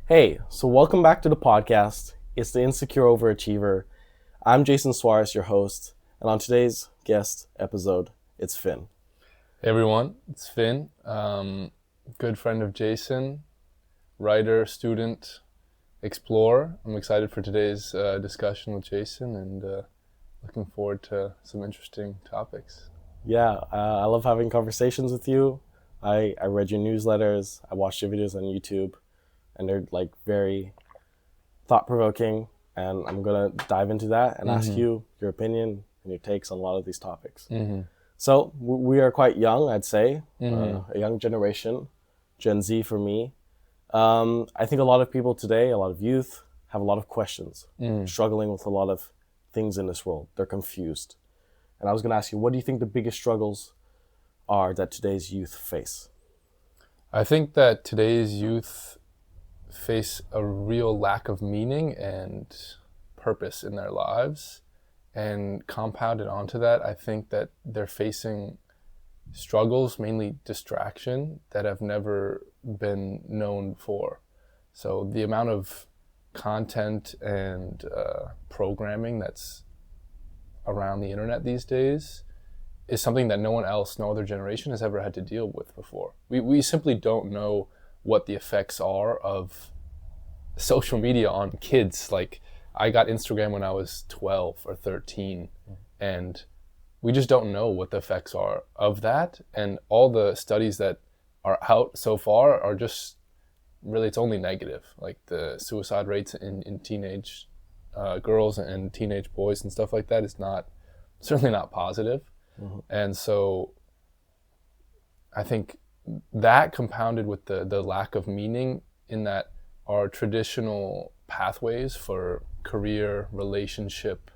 Hey, so welcome back to the podcast. It's the Insecure Overachiever. I'm Jason Suarez, your host, and on today's guest episode, it's Finn. Hey everyone, it's Finn, good friend of Jason, writer, student, explorer. I'm excited for today's discussion with Jason and looking forward to some interesting topics. Yeah, I love having conversations with you. I read your newsletters, I watched your videos on YouTube, and they're like very thought-provoking, and I'm going to dive into that and ask you your opinion and your takes on a lot of these topics. So we are quite young, I'd say, a young generation, Gen Z for me. I think a lot of people today, a lot of youth, have a lot of questions, struggling with a lot of things in this world. They're confused. And I was going to ask you, what do you think the biggest struggles are that today's youth face? I think that today's youth face a real lack of meaning and purpose in their lives. And compounded onto that, I think that they're facing struggles, mainly distraction, that have never been known before. So the amount of content and programming that's around the internet these days is something that no other generation has ever had to deal with before. We simply don't know what the effects are of social media on kids. Like, I got Instagram when I was 12 or 13, and we just don't know what the effects are of that. And all the studies that are out so far are just really, it's only negative. Like the suicide rates in teenage girls and teenage boys and stuff like that is certainly not positive. And so I think that compounded with the lack of meaning in that our traditional pathways for career, relationship,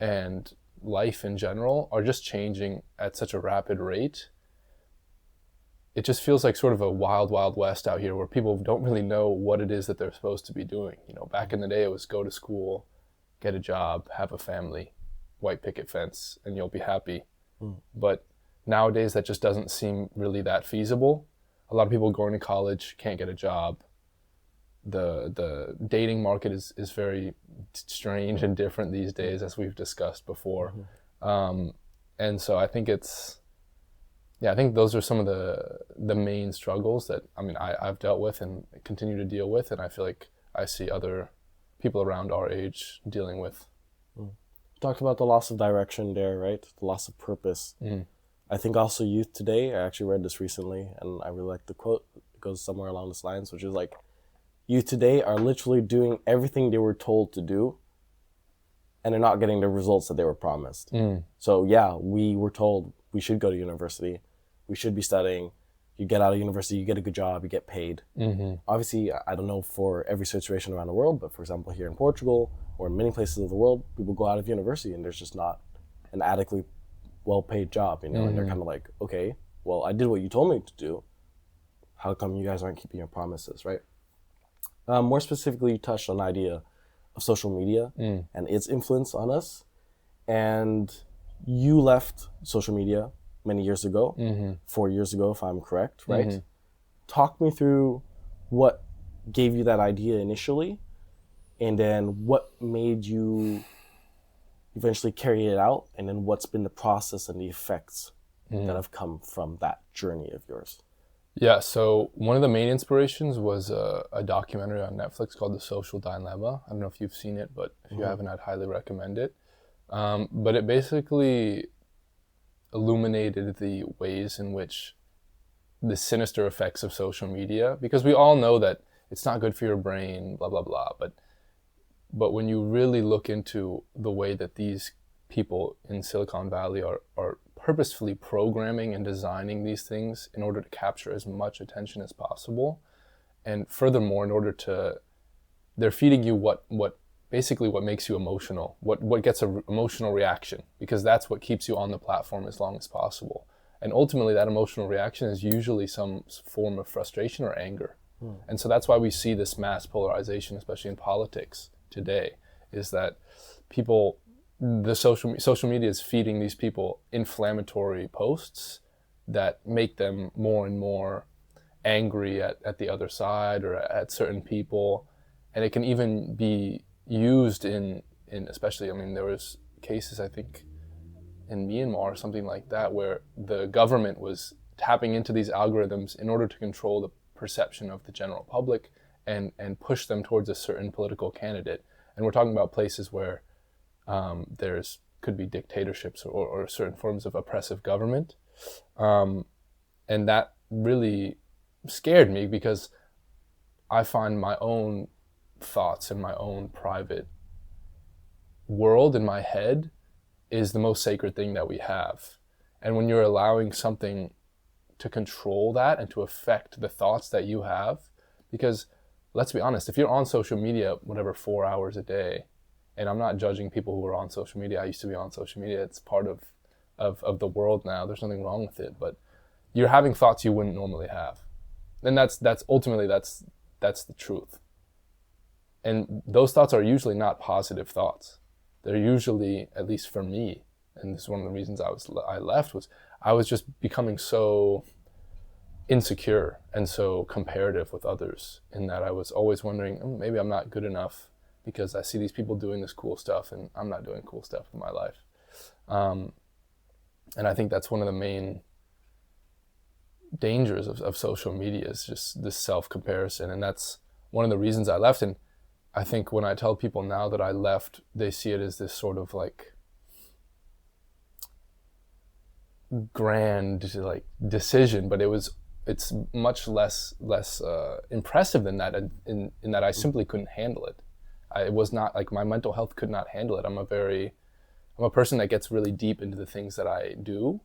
and life in general are just changing at such a rapid rate. It just feels like sort of a wild, wild west out here where people don't really know what it is that they're supposed to be doing. You know, back in the day, it was go to school, get a job, have a family, white picket fence, and you'll be happy. But nowadays, that just doesn't seem really that feasible. A lot of people going to college can't get a job. The dating market is very strange and different these days, as we've discussed before. And so I think I think those are some of the main struggles that, I've dealt with and continue to deal with, and I feel like I see other people around our age dealing with. You talked about the loss of direction there, right? The loss of purpose. I think also youth today, I actually read this recently, and I really like the quote. It goes somewhere along this lines, which is like, youth today are literally doing everything they were told to do, and they're not getting the results that they were promised. So yeah, we were told we should go to university, we should be studying. You get out of university, you get a good job, you get paid. Obviously, I don't know for every situation around the world, but for example, here in Portugal or in many places of the world, people go out of university and there's just not an adequately well-paid job, and they're kind of like, okay, well, I did what you told me to do. How come you guys aren't keeping your promises, right? More specifically, you touched on the idea of social media and its influence on us. And you left social media many years ago, 4 years ago, if I'm correct, right? Talk me through what gave you that idea initially, and then what made you eventually carry it out, and then what's been the process and the effects that have come from that journey of yours. Yeah, so one of the main inspirations was a documentary on Netflix called The Social Dilemma. I don't know if you've seen it, but if you haven't, I'd highly recommend it. But it basically illuminated the ways in which the sinister effects of social media, because we all know that it's not good for your brain, blah, blah, blah. But when you really look into the way that these people in Silicon Valley are purposefully programming and designing these things in order to capture as much attention as possible. And furthermore, they're feeding you what makes you emotional, what gets an emotional reaction, because that's what keeps you on the platform as long as possible. And ultimately that emotional reaction is usually some form of frustration or anger. And so that's why we see this mass polarization, especially in politics today, is that the social media is feeding these people inflammatory posts that make them more and more angry at the other side or at certain people. And it can even be used in especially, I mean, there was cases, I think, in Myanmar or something like that, where the government was tapping into these algorithms in order to control the perception of the general public and push them towards a certain political candidate. And we're talking about places where there's could be dictatorships or certain forms of oppressive government. And that really scared me because I find my own thoughts and my own private world in my head is the most sacred thing that we have. And when you're allowing something to control that and to affect the thoughts that you have, because let's be honest, if you're on social media, whatever, 4 hours a day, and I'm not judging people who are on social media. I used to be on social media. It's part of the world now. There's nothing wrong with it, but you're having thoughts you wouldn't normally have. And that's ultimately that's the truth. And those thoughts are usually not positive thoughts. They're usually, at least for me, and this is one of the reasons I left, was I was just becoming so insecure and so comparative with others, in that I was always wondering, maybe I'm not good enough because I see these people doing this cool stuff and I'm not doing cool stuff in my life. And I think that's one of the main dangers of social media, is just this self-comparison. And that's one of the reasons I left. And I think when I tell people now that I left, they see it as this sort of like grand like decision, but it's much less impressive than that, in that I simply couldn't handle it. It was not like my mental health could not handle it. I'm a person that gets really deep into the things that I do.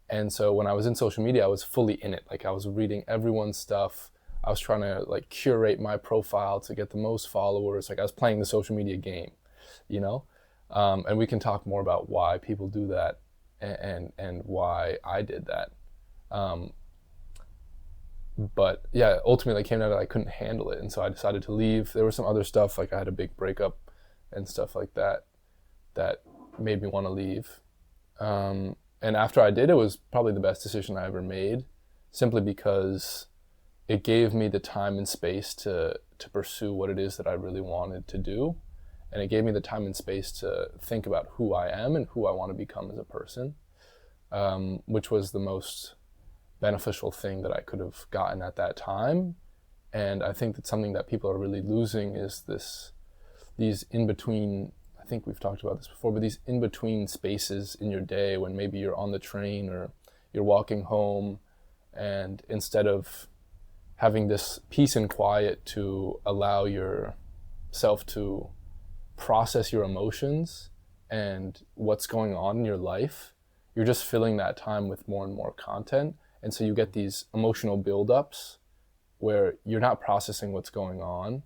And so when I was in social media, I was fully in it. Like I was reading everyone's stuff. I was trying to like curate my profile to get the most followers. Like I was playing the social media game, you know? And we can talk more about why people do that and why I did that. But yeah, ultimately it came out that I couldn't handle it. And so I decided to leave. There was some other stuff, like I had a big breakup and stuff like that made me want to leave. And after I did, it was probably the best decision I ever made, simply because it gave me the time and space to pursue what it is that I really wanted to do. And it gave me the time and space to think about who I am and who I want to become as a person, which was the most beneficial thing that I could have gotten at that time. And I think that something that people are really losing is these in-between, I think we've talked about this before, but these in-between spaces in your day when maybe you're on the train or you're walking home, and instead of having this peace and quiet to allow yourself to process your emotions and what's going on in your life, you're just filling that time with more and more content. And so you get these emotional buildups where you're not processing what's going on,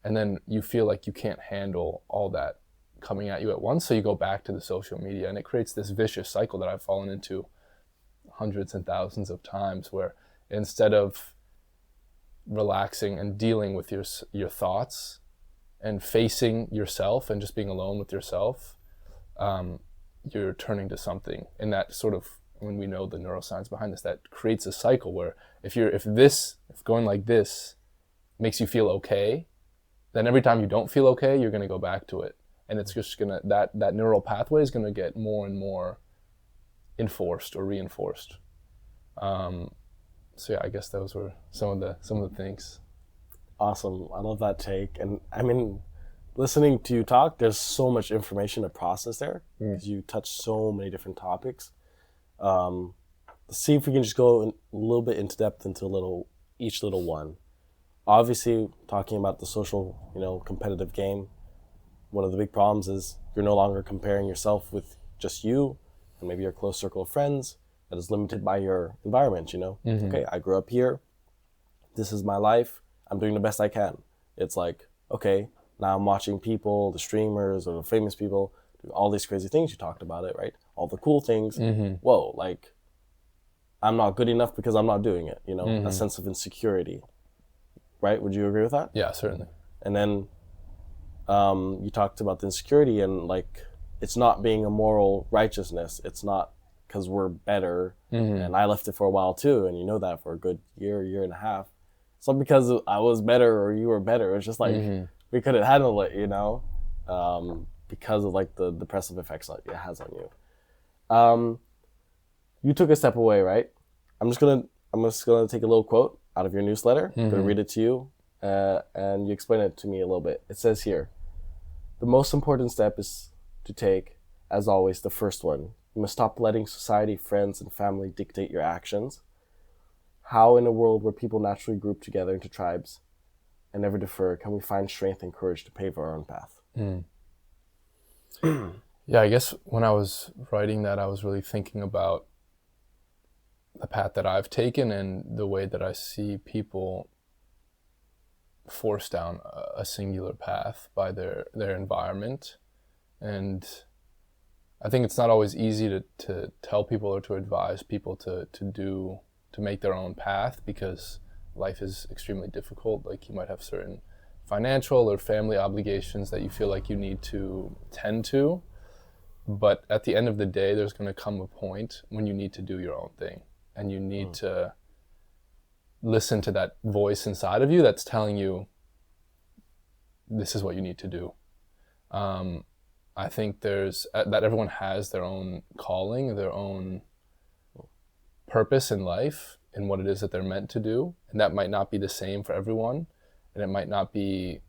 and then you feel like you can't handle all that coming at you at once. So you go back to the social media, and it creates this vicious cycle that I've fallen into hundreds and thousands of times, where instead of relaxing and dealing with your thoughts and facing yourself and just being alone with yourself, you're turning to something. And that sort of, when we know the neuroscience behind this, that creates a cycle where if going like this makes you feel okay, then every time you don't feel okay, you're going to go back to it. And it's just going to, that neural pathway is going to get more and more enforced or reinforced. So yeah, I guess those were some of the things. Awesome. I love that take. And I mean, listening to you talk, there's so much information to process there, because you touch so many different topics. Let's see if we can just go a little bit into depth into each little one. Obviously, talking about the social, competitive game, one of the big problems is you're no longer comparing yourself with just you and maybe your close circle of friends that is limited by your environment, Mm-hmm. Okay, I grew up here. This is my life. I'm doing the best I can. It's like, okay, now I'm watching people, the streamers or the famous people, do all these crazy things. You talked about it, right? All the cool things. Mm-hmm. Whoa, like, I'm not good enough because I'm not doing it, Mm-hmm. A sense of insecurity, right? Would you agree with that? Yeah, certainly. And then you talked about the insecurity and like, it's not being a moral righteousness. It's not because we're better, and I left it for a while too, and you know that for a good year and a half. It's not because I was better or you were better. It's just like we couldn't handle it, you know, because of like the depressive effects that it has on you. You took a step away, right? I'm just gonna take a little quote out of your newsletter. I'm gonna read it to you, and you explain it to me a little bit. It says here, the most important step is to take, as always, the first one. You must stop letting society, friends, and family dictate your actions. How, in a world where people naturally group together into tribes and never defer, can we find strength and courage to pave our own path? Yeah, I guess when I was writing that, I was really thinking about the path that I've taken and the way that I see people forced down a singular path by their environment. And I think it's not always easy to tell people or to advise people to make their own path, because life is extremely difficult. Like, you might have certain financial or family obligations that you feel like you need to tend to. But at the end of the day, there's going to come a point when you need to do your own thing. And you need to listen to that voice inside of you that's telling you, this is what you need to do. I think that everyone has their own calling, their own purpose in life, and what it is that they're meant to do. And that might not be the same for everyone. And it might not be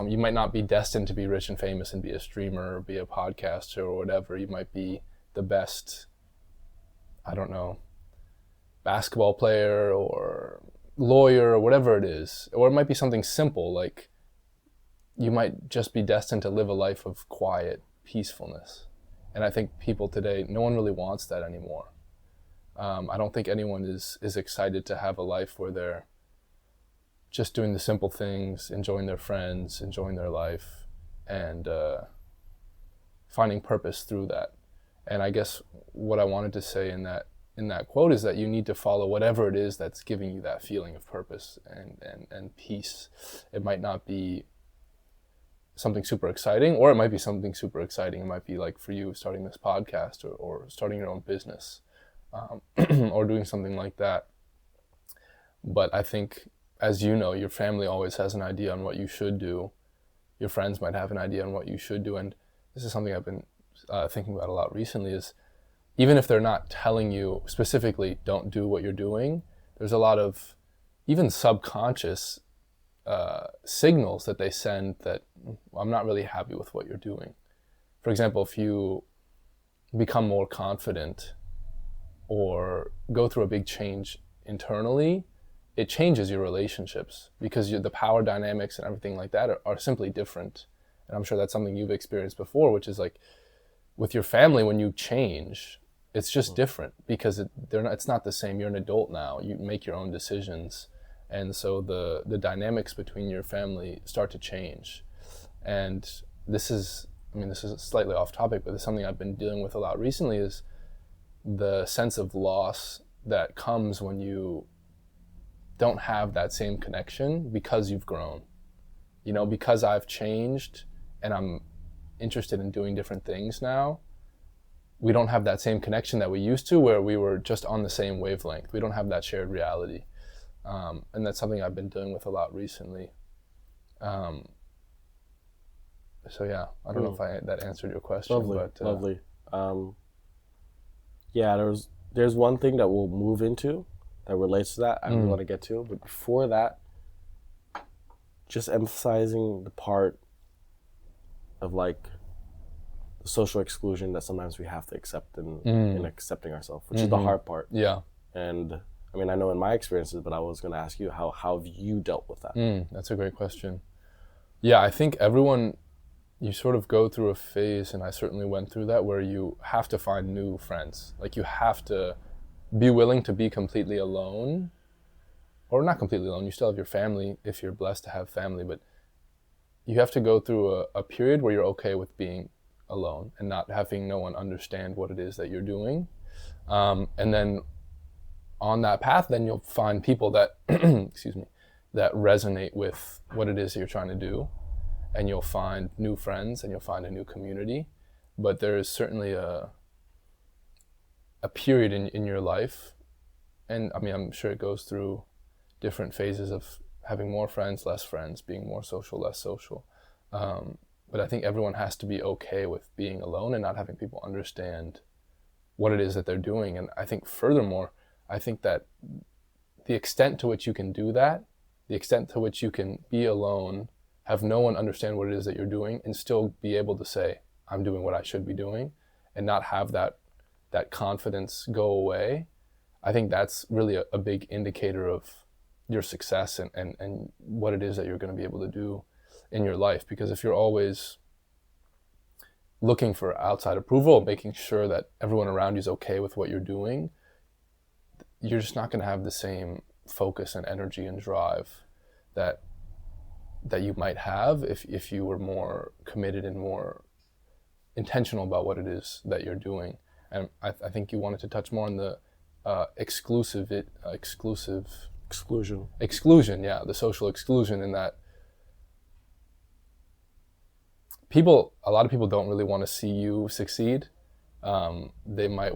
you might not be destined to be rich and famous and be a streamer or be a podcaster or whatever. You might be the best, I don't know, basketball player or lawyer or whatever it is. Or it might be something simple, like you might just be destined to live a life of quiet peacefulness. And I think people today, no one really wants that anymore. I don't think anyone is excited to have a life where they're just doing the simple things, enjoying their friends, enjoying their life, and finding purpose through that. And I guess what I wanted to say in that quote is that you need to follow whatever it is that's giving you that feeling of purpose and peace. It might not be something super exciting, or it might be something super exciting. It might be like for you starting this podcast or starting your own business, or doing something like that. But I think, as you know, your family always has an idea on what you should do. Your friends might have an idea on what you should do. And this is something I've been thinking about a lot recently, is even if they're not telling you specifically, don't do what you're doing, there's a lot of even subconscious signals that they send that I'm not really happy with what you're doing. For example, if you become more confident or go through a big change internally, it changes your relationships, because the power dynamics and everything like that are simply different. And I'm sure that's something you've experienced before, which is like with your family, when you change, it's just different, because it's not the same. You're an adult now. You make your own decisions. And so the dynamics between your family start to change. And this is slightly off topic, but it's something I've been dealing with a lot recently, is the sense of loss that comes when you don't have that same connection because you've grown. You know, because I've changed and I'm interested in doing different things now, we don't have that same connection that we used to, where we were just on the same wavelength. We don't have that shared reality. And that's something I've been dealing with a lot recently. So yeah, I don't know if that answered your question. Lovely. Yeah, there's one thing that we'll move into that relates to that I really want to get to. But before that, just emphasizing the part of like the social exclusion that sometimes we have to accept in accepting ourselves, which is the hard part. Yeah. And I mean, I know in my experiences, but I was going to ask you, how have you dealt with that? That's a great question. Yeah, I think everyone, you sort of go through a phase, and I certainly went through that, where you have to find new friends. Like, you have to be willing to be completely alone, or not completely alone. You still have your family if you're blessed to have family, but you have to go through a period where you're okay with being alone and not having no one understand what it is that you're doing. And then on that path, then you'll find people that, that resonate with what it is that you're trying to do. And you'll find new friends and you'll find a new community. But there is certainly a period in your life, and I mean, I'm sure it goes through different phases of having more friends, less friends, being more social, less social. But I think everyone has to be okay with being alone and not having people understand what it is that they're doing. And I think furthermore, I think that the extent to which you can do that, the extent to which you can be alone, have no one understand what it is that you're doing, and still be able to say, I'm doing what I should be doing, and not have that confidence go away, I think that's really a big indicator of your success and what it is that you're going to be able to do in your life. Because if you're always looking for outside approval, making sure that everyone around you is okay with what you're doing, you're just not going to have the same focus and energy and drive that you might have if you were more committed and more intentional about what it is that you're doing. And I think you wanted to touch more on the exclusion, yeah, the social exclusion, in that a lot of people don't really want to see you succeed. They might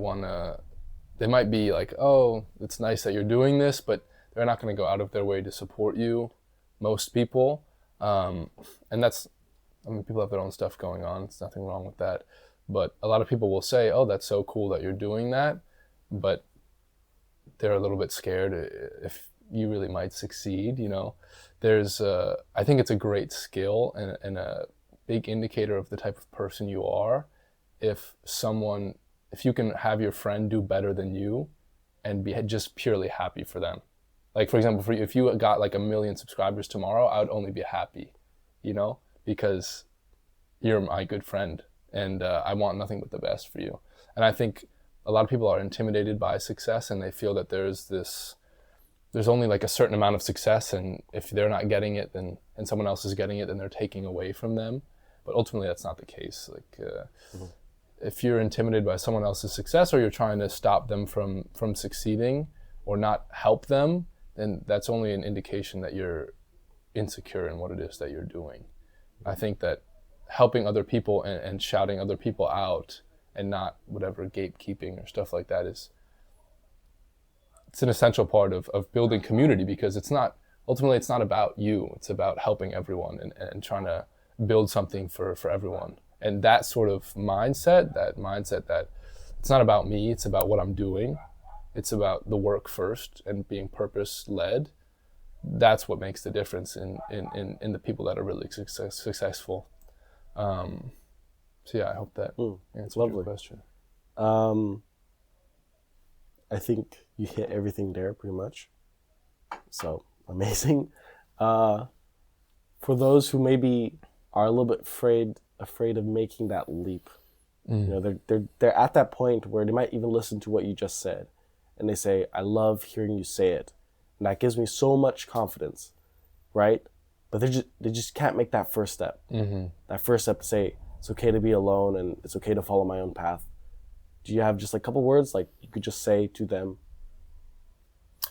be like, oh, it's nice that you're doing this, but they're not going to go out of their way to support you, most people. And that's, I mean, people have their own stuff going on. There's nothing wrong with that. But a lot of people will say, oh, that's so cool that you're doing that. But they're a little bit scared if you really might succeed, you know. I think it's a great skill and a big indicator of the type of person you are if you can have your friend do better than you and be just purely happy for them. Like, for example, if you got like 1 million subscribers tomorrow, I would only be happy, you know, because you're my good friend and I want nothing but the best for you. And I think a lot of people are intimidated by success, and they feel that there's only like a certain amount of success, and if they're not getting it, and someone else is getting it, then they're taking away from them. But ultimately, that's not the case. Like, if you're intimidated by someone else's success, or you're trying to stop them from succeeding or not help them, then that's only an indication that you're insecure in what it is that you're doing. I think that helping other people and shouting other people out and not whatever gatekeeping or stuff like that it's an essential part of building community, because ultimately it's not about you. It's about helping everyone and trying to build something for everyone. And that sort of mindset that it's not about me, it's about what I'm doing. It's about the work first and being purpose-led. That's what makes the difference in the people that are really successful. So yeah, I hope that answers your question. I think you hit everything there pretty much. So amazing. For those who maybe are a little bit afraid of making that leap, you know, they're at that point where they might even listen to what you just said, and they say, I love hearing you say it, and that gives me so much confidence, right? But they just can't make that first step. That first step to say it's okay to be alone and it's okay to follow my own path. Do you have just like a couple words like you could just say to them?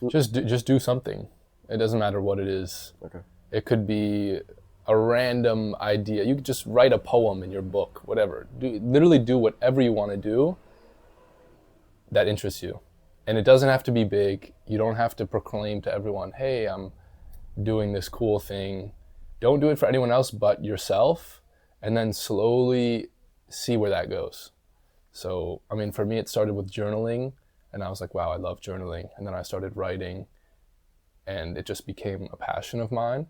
Just do something. It doesn't matter what it is. Okay. It could be a random idea. You could just write a poem in your book, whatever. Literally do whatever you want to do that interests you. And it doesn't have to be big. You don't have to proclaim to everyone, hey, I'm doing this cool thing. Don't do it for anyone else but yourself, and then slowly see where that goes. So, I mean, for me, it started with journaling, and I was like, wow, I love journaling. And then I started writing, and it just became a passion of mine.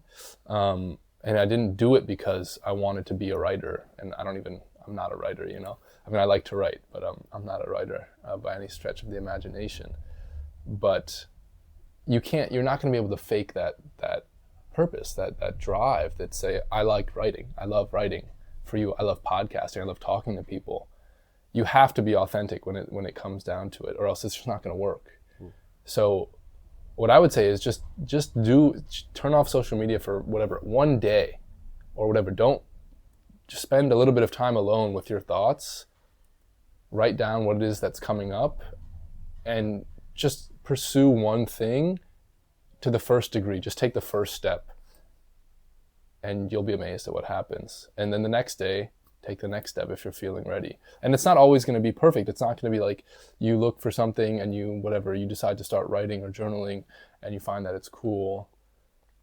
And I didn't do it because I wanted to be a writer, and I'm not a writer, you know? I mean, I like to write, but I'm not a writer by any stretch of the imagination. But you're not going to be able to fake that purpose, that drive, that say, I like writing, I love writing. For you, I love podcasting, I love talking to people. You have to be authentic when it comes down to it, or else it's just not going to work. So what I would say is just turn off social media for whatever, one day or whatever. Don't just spend a little bit of time alone with your thoughts. Write down what it is that's coming up and just pursue one thing to the first degree. Just take the first step and you'll be amazed at what happens. And then the next day, take the next step if you're feeling ready. And it's not always going to be perfect. It's not going to be like you look for something and you decide to start writing or journaling and you find that it's cool.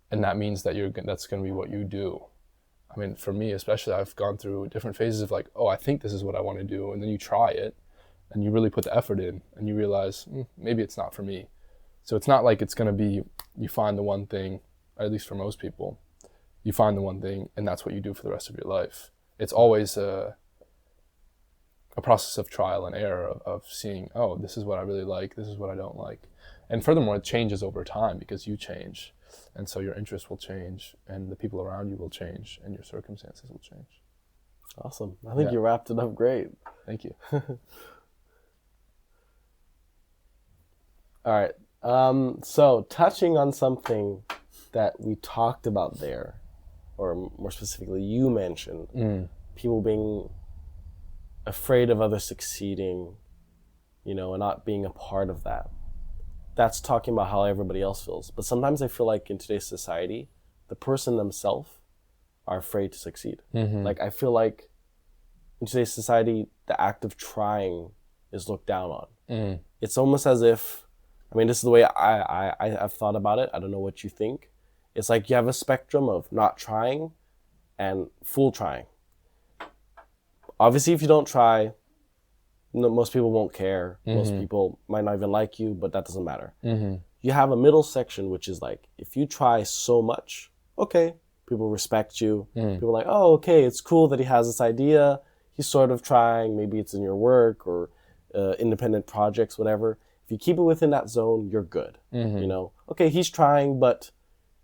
And that means that that's going to be what you do. I mean, for me especially, I've gone through different phases of like, oh, I think this is what I want to do. And then you try it and you really put the effort in and you realize maybe it's not for me. So it's not like it's going to be, you find the one thing, at least for most people, you find the one thing and that's what you do for the rest of your life. It's always a process of trial and error of seeing, oh, this is what I really like, this is what I don't like. And furthermore, it changes over time because you change. And so your interests will change and the people around you will change and your circumstances will change. Awesome. I think you wrapped it up great. Thank you. All right. So touching on something that we talked about there, or more specifically you mentioned, people being afraid of others succeeding, and not being a part of that. That's talking about how everybody else feels. But sometimes I feel like in today's society, the person themselves are afraid to succeed. Like I feel like in today's society, the act of trying is looked down on. It's almost as if, this is the way I've thought about it. I don't know what you think. It's like you have a spectrum of not trying and full trying. Obviously, if you don't try, most people won't care. Most people might not even like you, but that doesn't matter. You have a middle section, which is like, if you try so much, okay, people respect you. People are like, oh, okay, it's cool that he has this idea. He's sort of trying. Maybe it's in your work or independent projects, whatever. If you keep it within that zone, you're good. Okay, he's trying, but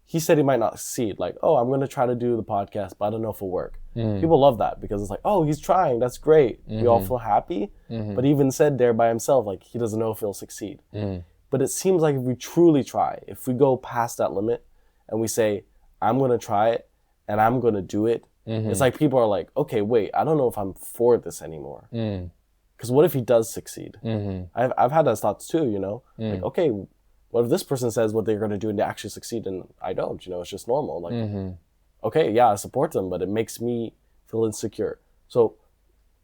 he said he might not succeed. Like, oh, I'm going to try to do the podcast, but I don't know if it'll work. People love that because it's like, oh, he's trying. That's great. We all feel happy. But he even said there by himself, like, he doesn't know if he'll succeed. But it seems like if we truly try, if we go past that limit and we say, I'm going to try it and I'm going to do it, it's like people are like, okay, wait, I don't know if I'm for this anymore. Because what if he does succeed? I've had those thoughts too, like, okay, what if this person says what they're going to do and they actually succeed and I don't, it's just normal. Like, okay, yeah, I support them, but it makes me feel insecure. So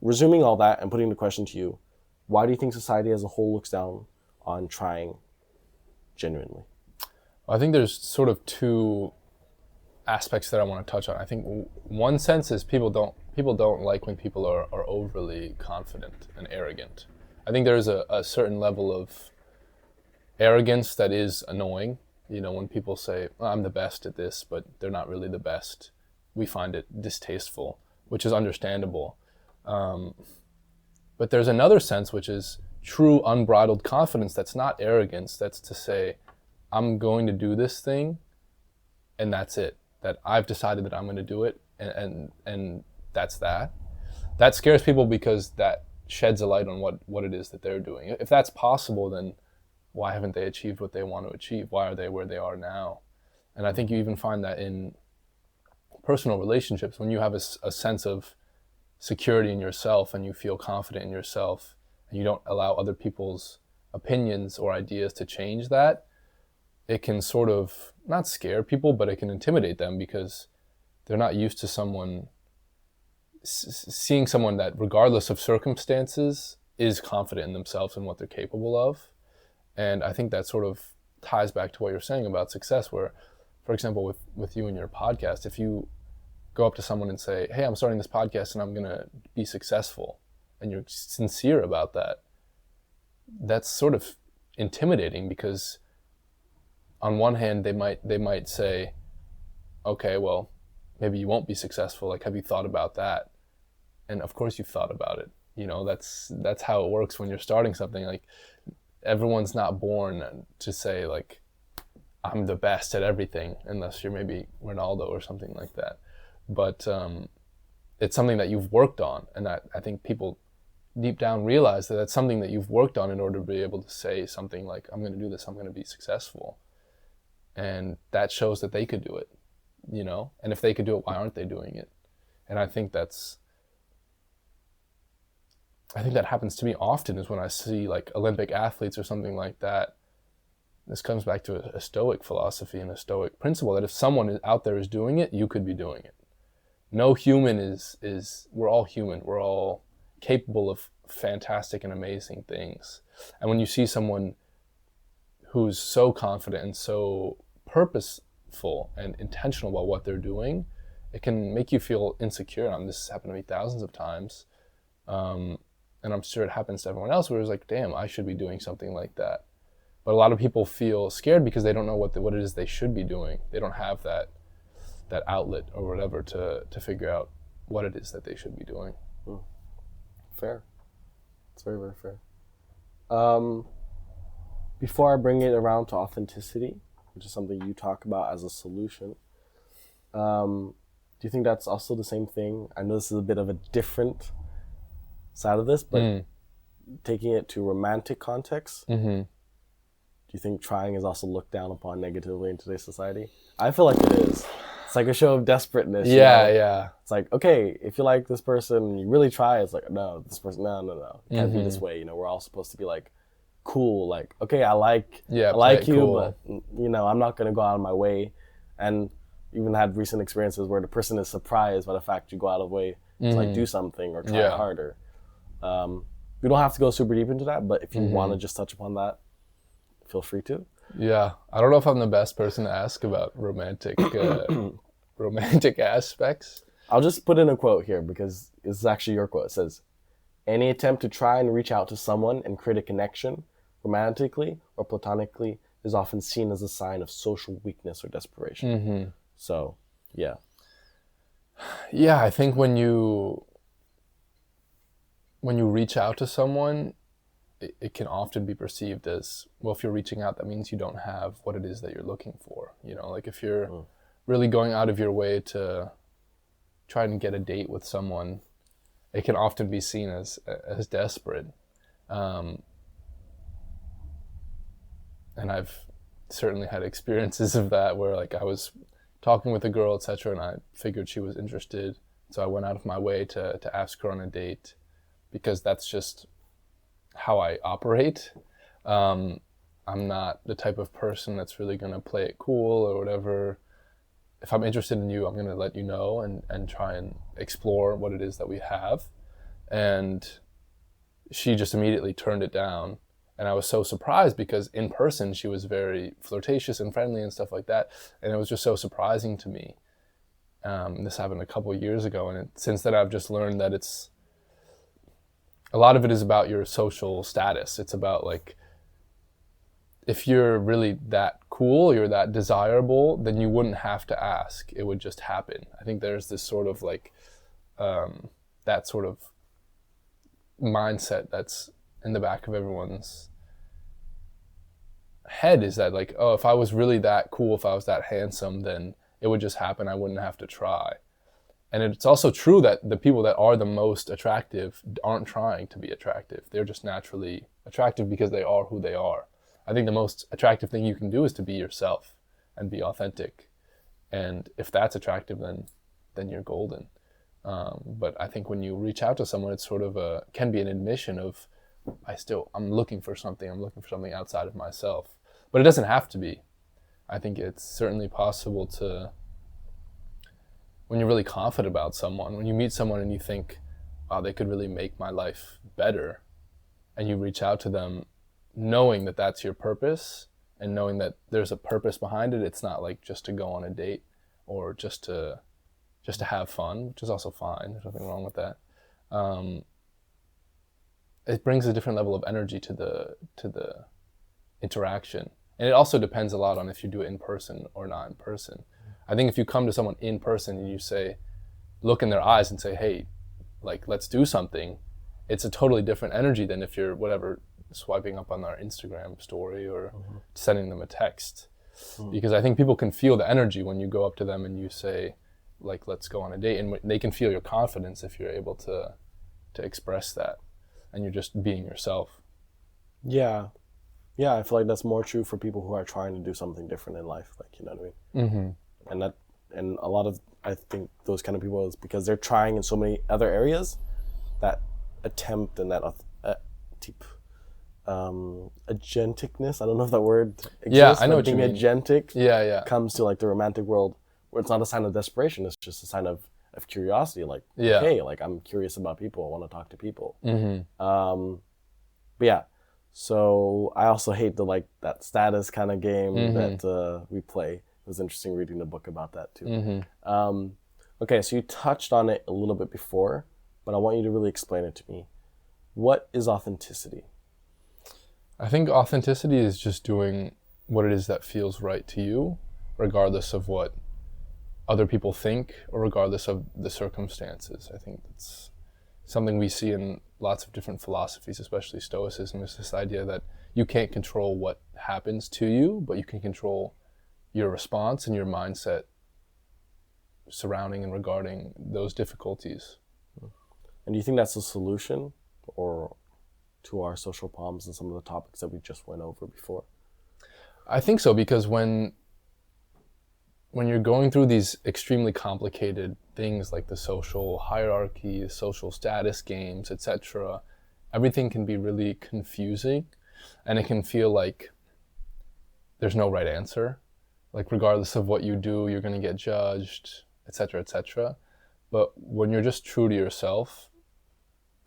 resuming all that and putting the question to you, why do you think society as a whole looks down on trying genuinely? I think there's sort of two aspects that I want to touch on. I think one sense is people don't like when people are overly confident and arrogant. I think there's a certain level of arrogance that is annoying. When people say, I'm the best at this, but they're not really the best. We find it distasteful, which is understandable. But there's another sense, which is true unbridled confidence. That's not arrogance. That's to say, I'm going to do this thing and that's it. That I've decided that I'm going to do it and that's that. That scares people because that sheds a light on what it is that they're doing. If that's possible, then why haven't they achieved what they want to achieve? Why are they where they are now? And I think you even find that in personal relationships, when you have a sense of security in yourself and you feel confident in yourself and you don't allow other people's opinions or ideas to change that, it can sort of not scare people, but it can intimidate them because they're not used to seeing someone that, regardless of circumstances, is confident in themselves and what they're capable of. And I think that sort of ties back to what you're saying about success, where, for example, with you and your podcast, if you go up to someone and say, hey, I'm starting this podcast and I'm going to be successful, and you're sincere about that, that's sort of intimidating because on one hand, they might say, okay, well, maybe you won't be successful. Like, have you thought about that? And of course you've thought about it. That's how it works when you're starting something. Like, everyone's not born to say, like, I'm the best at everything, unless you're maybe Ronaldo or something like that. But it's something that you've worked on. And I think people deep down realize that that's something that you've worked on in order to be able to say something like, I'm going to do this, I'm going to be successful. And that shows that they could do it, and if they could do it, why aren't they doing it? And I think that happens to me often is when I see like Olympic athletes or something like that. This comes back to a Stoic philosophy and a Stoic principle that if someone out there is doing it, you could be doing it. no human is we're all human. We're all capable of fantastic and amazing things. And when you see someone who's so confident and so purposeful and intentional about what they're doing, it can make you feel insecure. This has happened to me thousands of times. And I'm sure it happens to everyone else where it's like, damn, I should be doing something like that. But a lot of people feel scared because they don't know what it is they should be doing. They don't have that outlet or whatever to figure out what it is that they should be doing. Fair. It's very, very fair. Before I bring it around to authenticity, which is something you talk about as a solution, do you think that's also the same thing? I know this is a bit of a different side of this, but taking it to romantic context, do you think trying is also looked down upon negatively in today's society? I feel like it is. It's like a show of desperateness. Yeah. It's like, okay, if you like this person, you really try. It's like, no, this person, no. It can't be this way. We're all supposed to be like cool. Like, okay, I like you, cool. But I'm not gonna go out of my way. And even had recent experiences where the person is surprised by the fact you go out of the way to like do something or try harder. We don't have to go super deep into that, but if you want to just touch upon that, feel free to. Yeah, I don't know if I'm the best person to ask about romantic aspects. I'll just put in a quote here because this is actually your quote. It says, "Any attempt to try and reach out to someone and create a connection, romantically or platonically, is often seen as a sign of social weakness or desperation." So, yeah. Yeah, I think when you reach out to someone, it can often be perceived as, well, if you're reaching out, that means you don't have what it is that you're looking for. Like if you're really going out of your way to try and get a date with someone, it can often be seen as desperate. And I've certainly had experiences of that where like I was talking with a girl, etc., and I figured she was interested. So I went out of my way to ask her on a date because that's just how I operate. I'm not the type of person that's really going to play it cool or whatever. If I'm interested in you, I'm going to let you know and try and explore what it is that we have. And she just immediately turned it down. And I was so surprised because in person, she was very flirtatious and friendly and stuff like that. And it was just so surprising to me. This happened a couple of years ago. And since then, I've just learned that a lot of it is about your social status. It's about like, if you're really that cool, you're that desirable, then you wouldn't have to ask. It would just happen. I think there's this sort of like, that sort of mindset that's in the back of everyone's head, is that like, oh, if I was really that cool, if I was that handsome, then it would just happen. I wouldn't have to try. And it's also true that the people that are the most attractive aren't trying to be attractive. They're just naturally attractive because they are who they are. I think the most attractive thing you can do is to be yourself and be authentic. And if that's attractive, then you're golden. But I think when you reach out to someone, it's sort of can be an admission of, I'm looking for something. I'm looking for something outside of myself. But it doesn't have to be. I think it's certainly possible to, when you're really confident about someone, when you meet someone and you think, wow, they could really make my life better, and you reach out to them knowing that that's your purpose and knowing that there's a purpose behind it. It's not like just to go on a date or just to have fun, which is also fine. There's nothing wrong with that. It brings a different level of energy to the interaction. And it also depends a lot on if you do it in person or not in person. I think if you come to someone in person and you say, look in their eyes and say, hey, like, let's do something, it's a totally different energy than if you're swiping up on their Instagram story or sending them a text. Because I think people can feel the energy when you go up to them and you say, like, let's go on a date, and they can feel your confidence if you're able to express that and you're just being yourself. Yeah, I feel like that's more true for people who are trying to do something different in life, like, you know what I mean? And a lot of, I think those kind of people is because they're trying in so many other areas, that attempt and that agenticness, I don't know if that word exists. Yeah, I know what you mean. Being agentic yeah. comes to like the romantic world, where it's not a sign of desperation, it's just a sign of of curiosity. Like, Yeah. okay, like I'm curious about people. I want to talk to people. Mm-hmm. But yeah, so I also hate that status kind of game that we play. It was interesting reading the book about that too. Okay, so you touched on it a little bit before, but I want you to really explain it to me. What is authenticity? I think authenticity is just doing what it is that feels right to you, regardless of what other people think or regardless of the circumstances. I think it's something we see in lots of different philosophies, especially Stoicism, is this idea that you can't control what happens to you, but you can control your response and your mindset surrounding and regarding those difficulties. And do you think that's a solution or to our social problems and some of the topics that we just went over before? I think so, because when you're going through these extremely complicated things like the social hierarchy, social status games, etc., everything can be really confusing, and it can feel like there's no right answer. Like regardless of what you do, you're going to get judged, etc., etc. But when you're just true to yourself,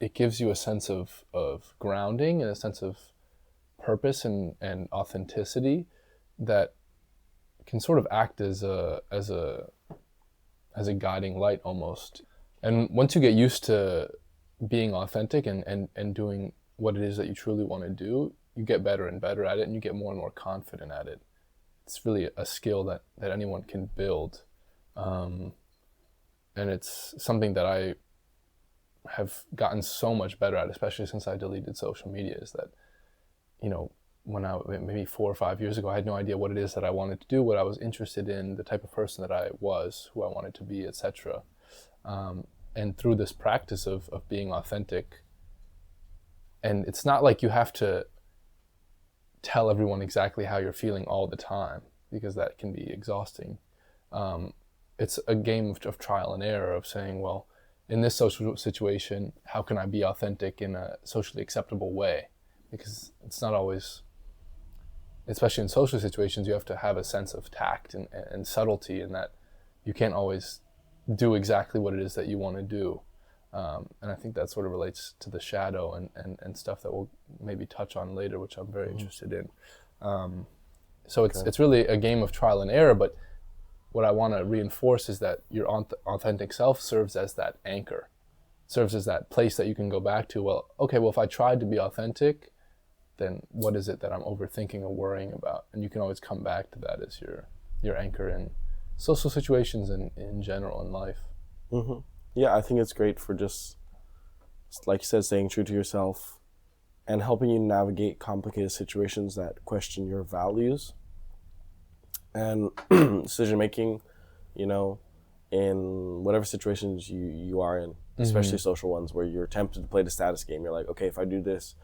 it gives you a sense of grounding and a sense of purpose and authenticity that can sort of act as a guiding light almost. And once you get used to being authentic and doing what it is that you truly want to do, you get better and better at it, and you get more and more confident at it. It's really a skill that anyone can build. And it's something that I have gotten so much better at, especially since I deleted social media, is that, when maybe 4 or 5 years ago, I had no idea what it is that I wanted to do, what I was interested in, the type of person that I was, who I wanted to be, etc. And through this practice of being authentic, and it's not like you have to tell everyone exactly how you're feeling all the time, because that can be exhausting. It's a game of trial and error, of saying, well, in this social situation, how can I be authentic in a socially acceptable way? Because it's not always, especially in social situations, you have to have a sense of tact and subtlety, in that you can't always do exactly what it is that you want to do. And I think that sort of relates to the shadow and stuff that we'll maybe touch on later, which I'm very interested in. So it's really a game of trial and error, but what I want to reinforce is that your authentic self serves as that anchor, serves as that place that you can go back to. Well, if I tried to be authentic, then what is it that I'm overthinking or worrying about? And you can always come back to that as your anchor in social situations and in general in life. Mm-hmm. Yeah, I think it's great for just, like you said, staying true to yourself and helping you navigate complicated situations that question your values and decision making, in whatever situations you are in, especially social ones where you're tempted to play the status game. You're like, okay, if I do this,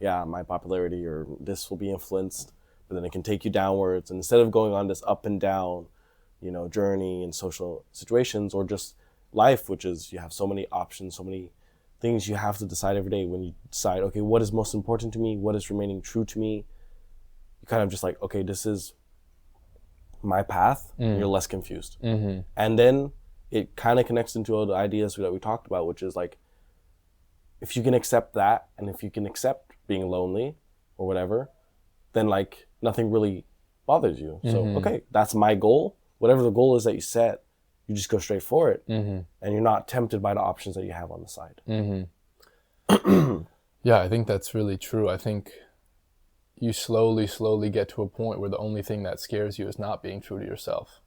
my popularity or this will be influenced, but then it can take you downwards. And instead of going on this up and down, journey in social situations or just life, which is you have so many options, so many things you have to decide every day. When you decide, okay, what is most important to me? What is remaining true to me? You kind of just like, okay, this is my path. And you're less confused. And then it kind of connects into all the ideas that we talked about, which is like, if you can accept that, and if you can accept being lonely or whatever, then like nothing really bothers you. So, okay, that's my goal. Whatever the goal is that you set, you just go straight for it. And you're not tempted by the options that you have on the side. Yeah, I think that's really true. I think you slowly get to a point where the only thing that scares you is not being true to yourself.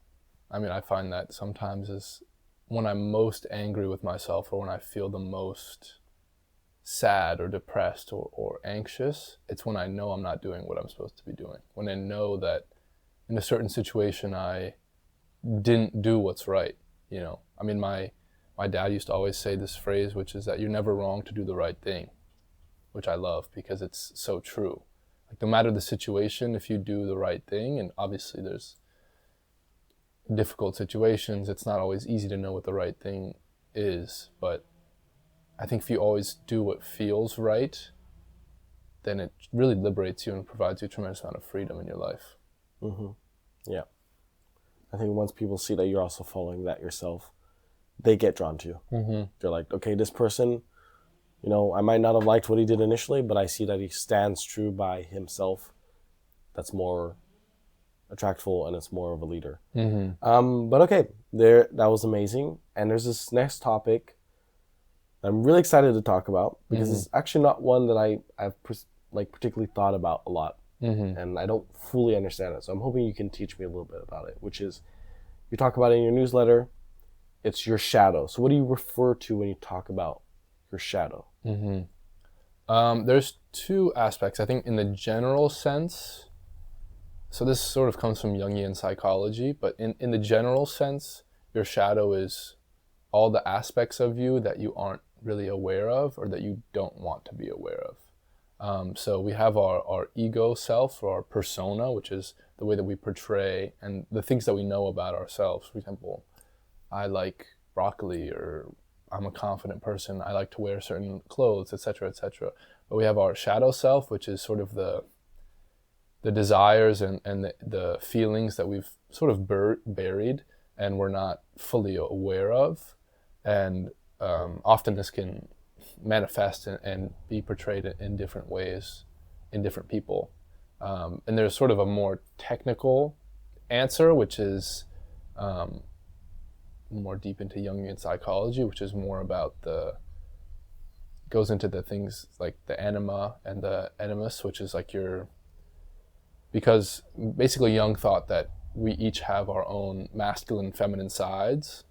I mean, I find that sometimes is when I'm most angry with myself, or when I feel the most sad or depressed or anxious, it's when I know I'm not doing what I'm supposed to be doing. When I know that in a certain situation I didn't do what's right. I mean, my dad used to always say this phrase, which is that you're never wrong to do the right thing, which I love because it's so true. Like, no matter the situation, if you do the right thing, and obviously there's difficult situations, it's not always easy to know what the right thing is, but I think if you always do what feels right, then it really liberates you and provides you a tremendous amount of freedom in your life. Yeah. I think once people see that you're also following that yourself, they get drawn to you. Mm-hmm. They're like, okay, this person, you know, I might not have liked what he did initially, but I see that he stands true by himself. That's more attractful, and it's more of a leader. Mm-hmm. But okay, that was amazing. And there's this next topic I'm really excited to talk about, because it's actually not one that I've particularly thought about a lot, and I don't fully understand it. So I'm hoping you can teach me a little bit about it, which is, you talk about it in your newsletter, it's your shadow. So what do you refer to when you talk about your shadow? There's two aspects. I think in the general sense, so this sort of comes from Jungian psychology, but in the general sense, your shadow is all the aspects of you that you aren't really aware of, or that you don't want to be aware of. So we have our ego self, or our persona, which is the way that we portray and the things that we know about ourselves. For example, I like broccoli, or I'm a confident person, I like to wear certain clothes, etc., etc. But we have our shadow self, which is sort of the desires and the feelings that we've sort of buried and we're not fully aware of. And often this can manifest and be portrayed in different ways in different people. And there's sort of a more technical answer, which is more deep into Jungian psychology, which is more about goes into the things like the anima and the animus, which is like because basically Jung thought that we each have our own masculine and feminine sides.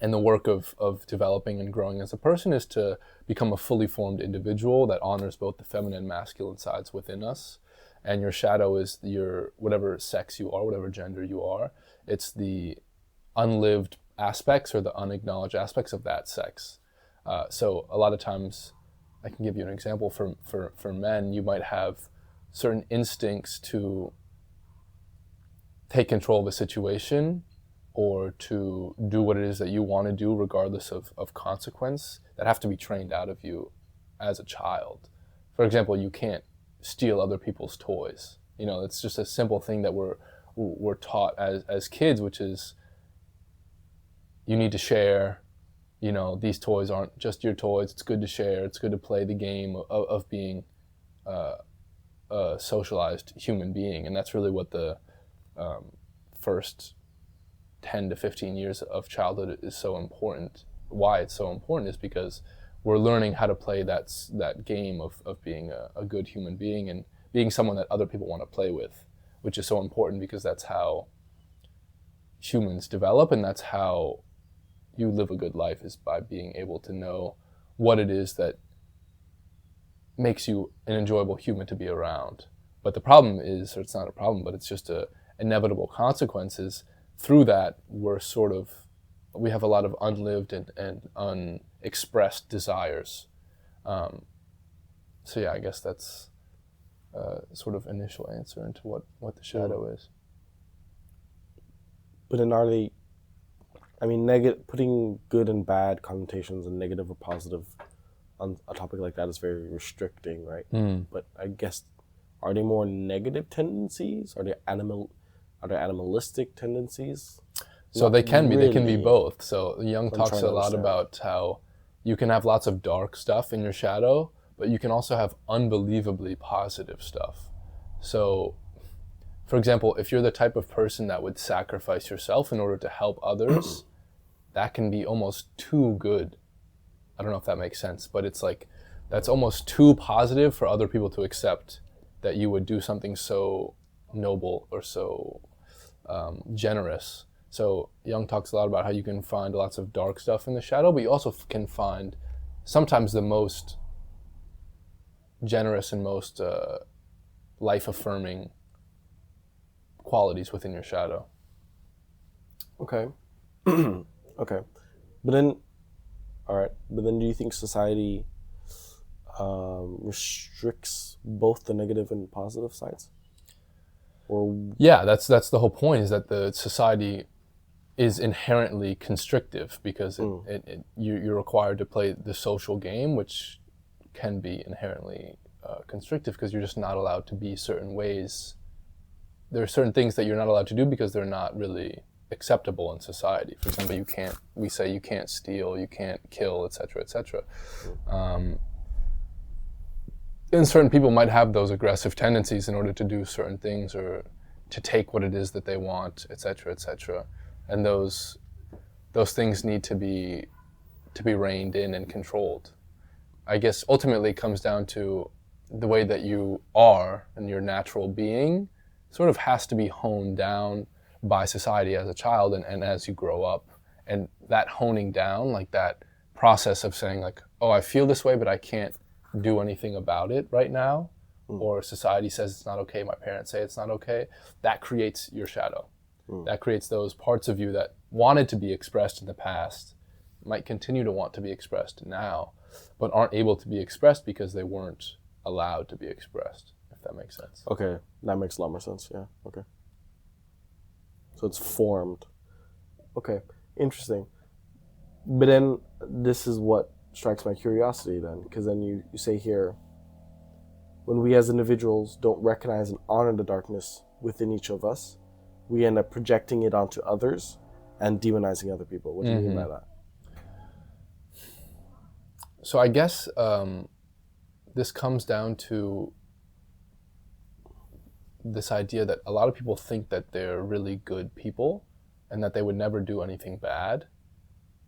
And the work of developing and growing as a person is to become a fully formed individual that honors both the feminine and masculine sides within us. And your shadow is your, whatever sex you are, whatever gender you are, it's the unlived aspects or the unacknowledged aspects of that sex. So a lot of times, I can give you an example, for men, you might have certain instincts to take control of a situation, or to do what it is that you want to do regardless of consequence, that have to be trained out of you as a child. For example, you can't steal other people's toys. You know, it's just a simple thing that we're taught as kids, which is you need to share. You know, these toys aren't just your toys. It's good to share. It's good to play the game of being a socialized human being. And that's really what the first 10 to 15 years of childhood is so important. Why it's so important is because we're learning how to play that game of being a good human being and being someone that other people want to play with, which is so important because that's how humans develop, and that's how you live a good life, is by being able to know what it is that makes you an enjoyable human to be around. But the problem is, or it's not a problem, but it's just inevitable consequences. Through that, we have a lot of unlived and unexpressed desires. So yeah, I guess that's sort of initial answer into what the shadow is. But then are they, I mean, putting good and bad connotations and negative or positive on a topic like that is very restricting, right? But I guess, are they more negative tendencies? Are they animalistic tendencies? So they can be. They can be both. So Jung talks a lot about how you can have lots of dark stuff in your shadow, but you can also have unbelievably positive stuff. So, for example, if you're the type of person that would sacrifice yourself in order to help others, that can be almost too good. I don't know if that makes sense, but it's like, that's almost too positive for other people to accept, that you would do something so noble or so generous. So Jung talks a lot about how you can find lots of dark stuff in the shadow, but you also can find sometimes the most generous and most life-affirming qualities within your shadow. Okay. Okay. But then, all right. But then, do you think society restricts both the negative and positive sides? Or yeah, that's the whole point, is that the society is inherently constrictive, because you're required to play the social game, which can be inherently constrictive, because you're just not allowed to be certain ways. There are certain things that you're not allowed to do because they're not really acceptable in society. For example, we say you can't steal, you can't kill, etc., etc. And certain people might have those aggressive tendencies in order to do certain things or to take what it is that they want, etc., etc. And those things need to be reined in and controlled. I guess ultimately it comes down to the way that you are and your natural being sort of has to be honed down by society as a child and as you grow up. And that honing down, like that process of saying like, oh, I feel this way, but I can't do anything about it right now, or society says it's not okay, my parents say it's not okay, that creates your shadow. That creates those parts of you that wanted to be expressed in the past, might continue to want to be expressed now, but aren't able to be expressed because they weren't allowed to be expressed, if that makes sense. Okay, that makes a lot more sense, yeah, okay. So it's formed. Okay, interesting. But then this is what strikes my curiosity then, because then you say here, when we as individuals don't recognize and honor the darkness within each of us, we end up projecting it onto others and demonizing other people. What do you mean by that? So I guess this comes down to this idea that a lot of people think that they're really good people and that they would never do anything bad,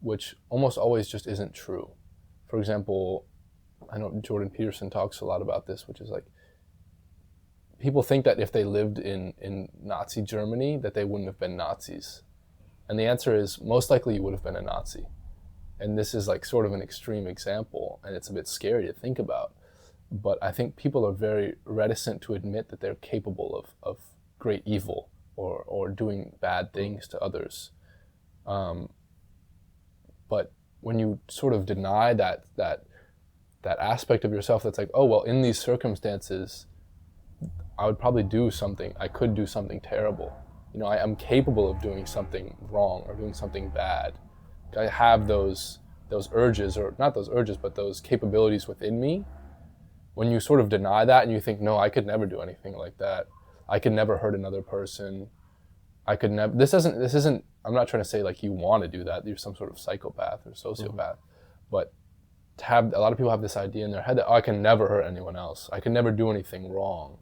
which almost always just isn't true. For example, I know Jordan Peterson talks a lot about this, which is like, people think that if they lived in Nazi Germany, that they wouldn't have been Nazis. And the answer is, most likely you would have been a Nazi. And this is like sort of an extreme example, and it's a bit scary to think about. But I think people are very reticent to admit that they're capable of great evil or doing bad things to others. But when you sort of deny that aspect of yourself, that's like, oh, well, in these circumstances, I would probably I could do something terrible. You know, I am capable of doing something wrong or doing something bad. I have those urges, or not those urges, but those capabilities within me. When you sort of deny that and you think, no, I could never do anything like that. I could never hurt another person. I could never, this isn't, I'm not trying to say like you want to do that. You're some sort of psychopath or sociopath. But to have, a lot of people have this idea in their head that, oh, I can never hurt anyone else. I can never do anything wrong.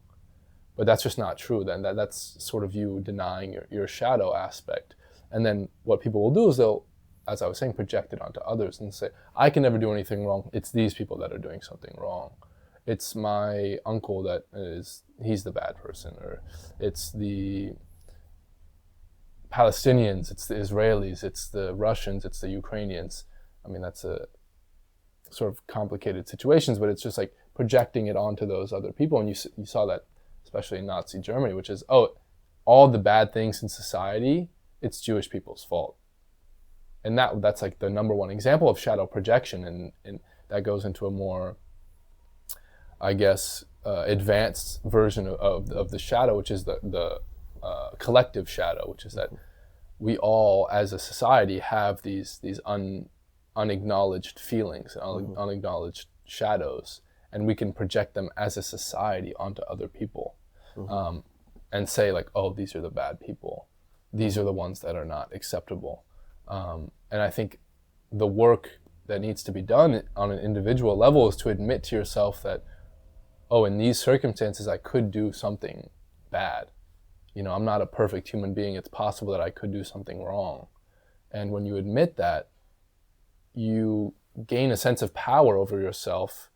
But that's just not true. Then that's sort of you denying your shadow aspect. And then what people will do is they'll, as I was saying, project it onto others and say, I can never do anything wrong. It's these people that are doing something wrong. It's my uncle he's the bad person, or it's the Palestinians, it's the Israelis, it's the Russians, it's the Ukrainians. I mean, that's a sort of complicated situations, but it's just like projecting it onto those other people. And you saw that, especially in Nazi Germany, which is, oh, all the bad things in society, it's Jewish people's fault. And that's like the number one example of shadow projection, and that goes into a more, I guess, advanced version of the shadow, which is the collective shadow, which is that we all, as a society, have these unacknowledged feelings, unacknowledged shadows, and we can project them as a society onto other people, and say like, oh, these are the bad people. These are the ones that are not acceptable. And I think the work that needs to be done on an individual level is to admit to yourself that, oh, in these circumstances, I could do something bad. You know, I'm not a perfect human being. It's possible that I could do something wrong. And when you admit that, you gain a sense of power over yourself,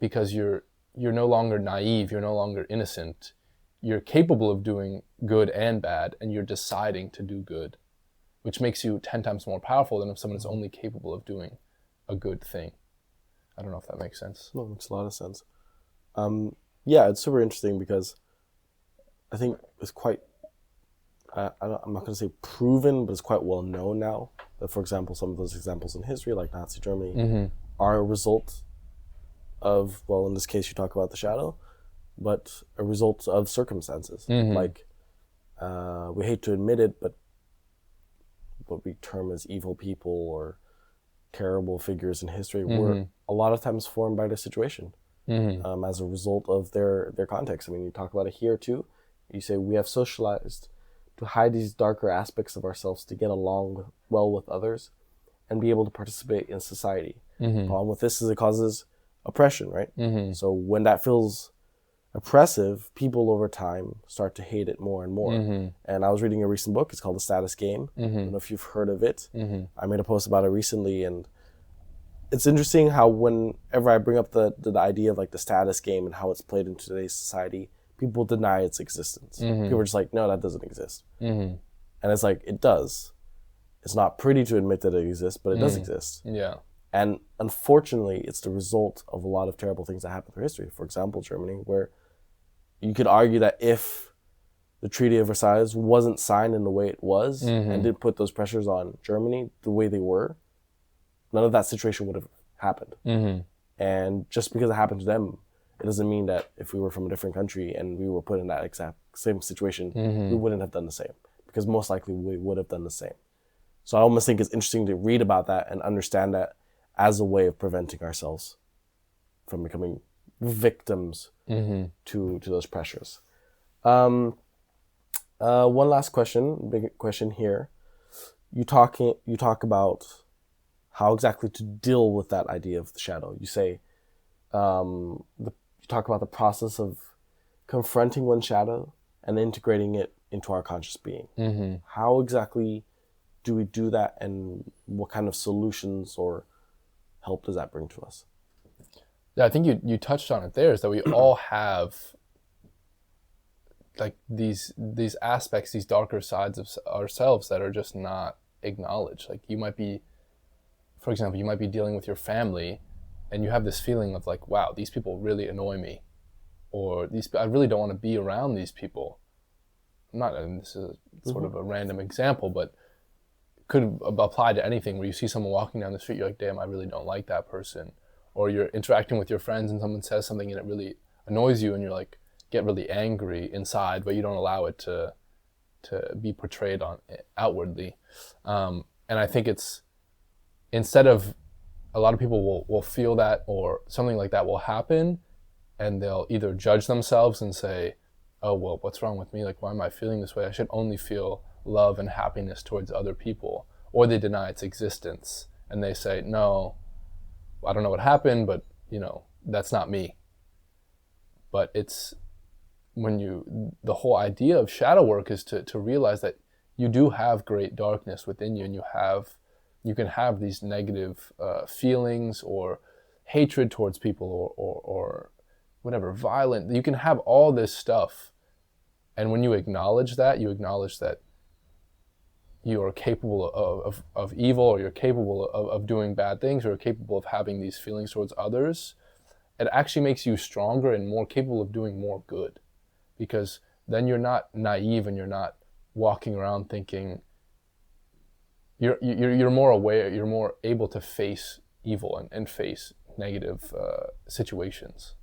because you're no longer naive. You're no longer innocent. You're capable of doing good and bad, and you're deciding to do good, which makes you 10 times more powerful than if someone is only capable of doing a good thing. I don't know if that makes sense. No, it makes a lot of sense. Yeah, it's super interesting because I think it's quite, I'm not going to say proven, but it's quite well known now that, for example, some of those examples in history, like Nazi Germany, are a result of, well, in this case, you talk about the shadow, but a result of circumstances. Like, we hate to admit it, but what we term as evil people or terrible figures in history were a lot of times formed by their situation, as a result of their context. I mean, you talk about it here too. You say we have socialized to hide these darker aspects of ourselves to get along well with others and be able to participate in society. The problem with this is it causes oppression, right? So when that feels oppressive, people over time start to hate it more and more. And I was reading a recent book. It's called The Status Game. I don't know if you've heard of it. I made a post about it recently, and it's interesting how whenever I bring up the idea of like the status game and how it's played in today's society, people deny its existence. People are just like, no, that doesn't exist. And it's like, it does. It's not pretty to admit that it exists, but it does exist. Yeah. And unfortunately, it's the result of a lot of terrible things that happened through history. For example, Germany, where you could argue that if the Treaty of Versailles wasn't signed in the way it was and didn't put those pressures on Germany the way they were, none of that situation would have happened. And just because it happened to them, it doesn't mean that if we were from a different country and we were put in that exact same situation, we wouldn't have done the same. Because most likely we would have done the same. So I almost think it's interesting to read about that and understand that as a way of preventing ourselves from becoming victims to those pressures. One last question, big question here. You talk about how exactly to deal with that idea of the shadow. You say, you talk about the process of confronting one's shadow and integrating it into our conscious being. How exactly do we do that, and what kind of solutions or help does that bring to us? Yeah, I think you touched on it there, is that we all have like these aspects, these darker sides of ourselves that are just not acknowledged. Like you might be, for example, you might be dealing with your family and you have this feeling of like, wow, these people really annoy me, or I really don't want to be around these people. And this is sort of a random example, but could apply to anything where you see someone walking down the street, you're like, damn, I really don't like that person. Or you're interacting with your friends and someone says something and it really annoys you and you're like, get really angry inside, but you don't allow it to be portrayed outwardly. And I think it's, instead of, a lot of people will feel that, or something like that will happen, and they'll either judge themselves and say, oh, well, what's wrong with me? Like, why am I feeling this way? I should only feel love and happiness towards other people. Or they deny its existence and they say, no, I don't know what happened, but that's not me. But it's the whole idea of shadow work is to realize that you do have great darkness within you, and you can have these negative feelings or hatred towards people or whatever, violent. You can have all this stuff. And when you acknowledge that, you are capable of evil, or you're capable of doing bad things, or you're capable of having these feelings towards others, it actually makes you stronger and more capable of doing more good. Because then you're not naive and you're not walking around thinking, you're more aware, you're more able to face evil and face negative situations.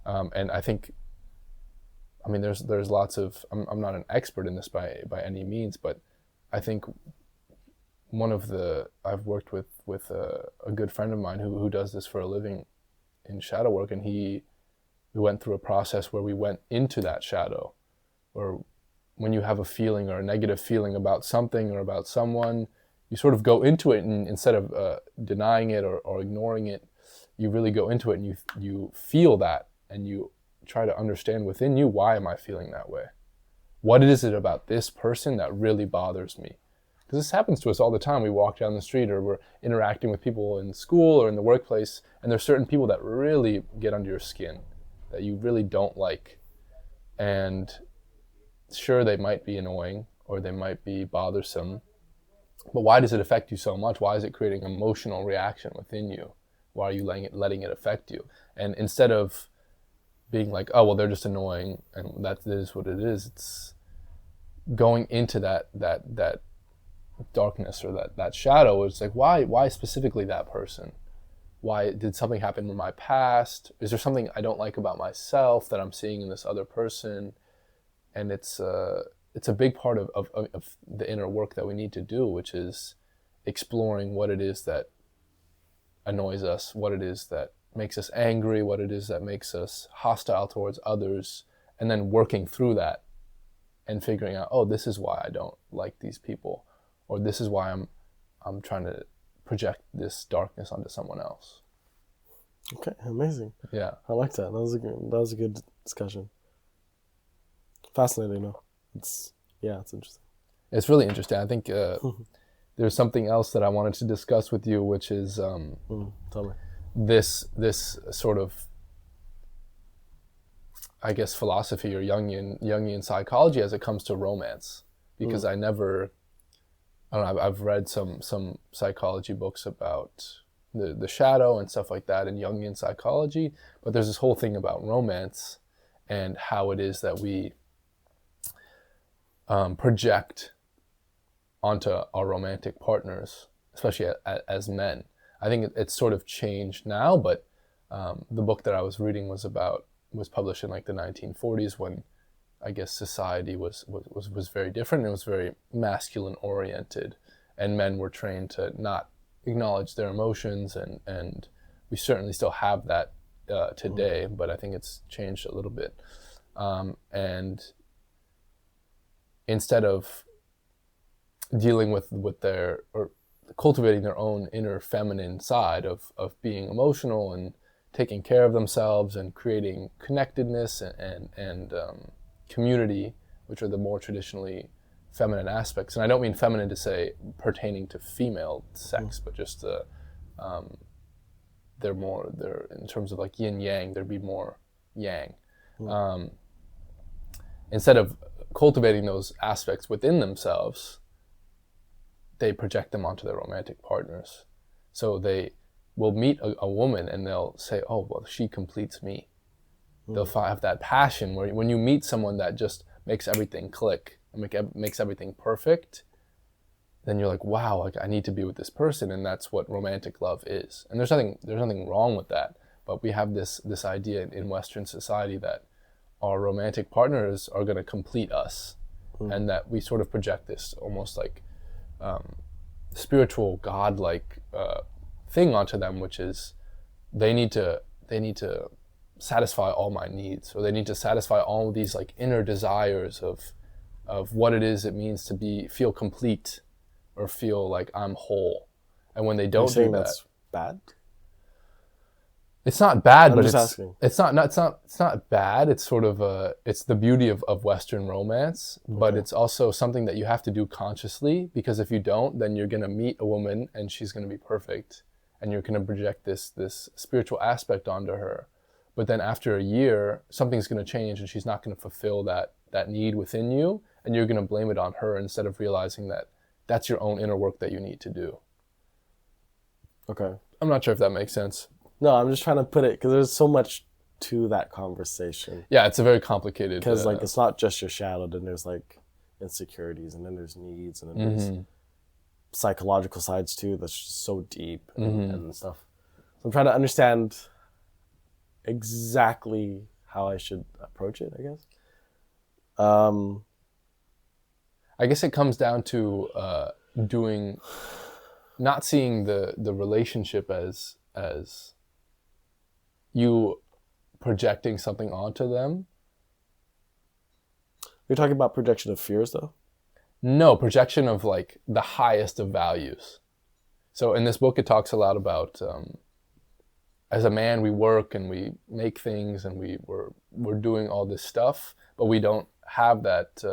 And I think, there's lots of, I'm not an expert in this by any means, but I think I've worked with a good friend of mine who does this for a living in shadow work, and we went through a process where we went into that shadow, or when you have a feeling or a negative feeling about something or about someone, you sort of go into it, and instead of denying it or ignoring it, you really go into it and you feel that, and you try to understand within you, why am I feeling that way? What is it about this person that really bothers me? Because this happens to us all the time. We walk down the street, or we're interacting with people in school or in the workplace, and there's certain people that really get under your skin, that you really don't like. And sure, they might be annoying or they might be bothersome, but why does it affect you so much? Why is it creating an emotional reaction within you? Why are you letting it affect you? And instead of being like, oh, well, they're just annoying and that is what it is, it's going into that darkness or that shadow. It's like, why specifically that person? Why did something happen in my past? Is there something I don't like about myself that I'm seeing in this other person? And it's a big part of the inner work that we need to do, which is exploring what it is that annoys us, what it is that makes us angry, what it is that makes us hostile towards others, and then working through that and figuring out, oh, this is why I don't like these people, or this is why I'm trying to project this darkness onto someone else. Okay, amazing. Yeah, I like that. That was a good discussion. Fascinating, though. It's interesting. it's really interesting. I think there's something else that I wanted to discuss with you, which is Tell me. this sort of, I guess, philosophy or Jungian psychology as it comes to romance, because I don't know, I've read some psychology books about the shadow and stuff like that in Jungian psychology, but there's this whole thing about romance and how it is that we project onto our romantic partners, especially as men. I think it's sort of changed now, but the book that I was reading was published in like the 1940s, when I guess society was very different. It was very masculine oriented, and men were trained to not acknowledge their emotions, and we certainly still have that today, but I think it's changed a little bit. And instead of dealing with their, or cultivating their own inner feminine side of being emotional and taking care of themselves and creating connectedness and community, which are the more traditionally feminine aspects. And I don't mean feminine to say pertaining to female sex, but just they're in terms of like yin yang, there'd be more yang. Instead of cultivating those aspects within themselves, they project them onto their romantic partners. So they will meet a woman and they'll say, oh, well, she completes me. They'll have that passion where when you meet someone that just makes everything click and makes everything perfect, then you're like, wow, like I need to be with this person. And that's what romantic love is. And there's nothing wrong with that. But we have this idea in Western society that our romantic partners are going to complete us, and that we sort of project this almost like spiritual, godlike thing onto them, which is they need to satisfy all my needs, or they need to satisfy all of these like inner desires of what it is it means to feel complete or feel like I'm whole. And when they don't do that, that's bad. It's not bad, but it's not bad. It's sort of it's the beauty of Western romance, but it's also something that you have to do consciously, because if you don't, then you're going to meet a woman and she's going to be perfect, and you're going to project this spiritual aspect onto her. But then after a year, something's going to change and she's not going to fulfill that need within you, and you're going to blame it on her instead of realizing that that's your own inner work that you need to do. Okay. I'm not sure if that makes sense. No, I'm just trying to put it, because there's so much to that conversation. Yeah, it's a very complicated... Because like it's not just your shadow, then there's like insecurities, and then there's needs, and then there's psychological sides too that's just so deep and stuff. So I'm trying to understand exactly how I should approach it, I guess. I guess it comes down to not seeing the relationship as you projecting something onto them. You're talking about projection of fears, though? No, projection of like the highest of values. So in this book, it talks a lot about as a man, we work and we make things and we're doing all this stuff, but we don't have that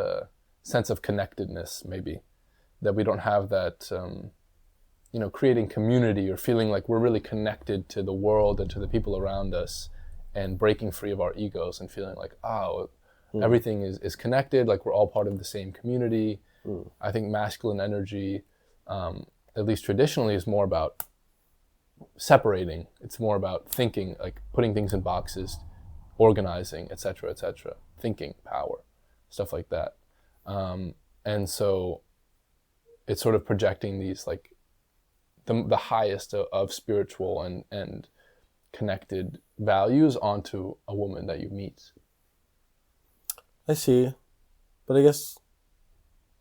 sense of connectedness, maybe. That we don't have that, creating community or feeling like we're really connected to the world and to the people around us, and breaking free of our egos and feeling like, everything is connected, like we're all part of the same community. I think masculine energy, at least traditionally, is more about separating. It's more about thinking, like putting things in boxes, organizing, etc., thinking power, stuff like that. And so it's sort of projecting these like the highest of spiritual and connected values onto a woman that you meet. I see. But I guess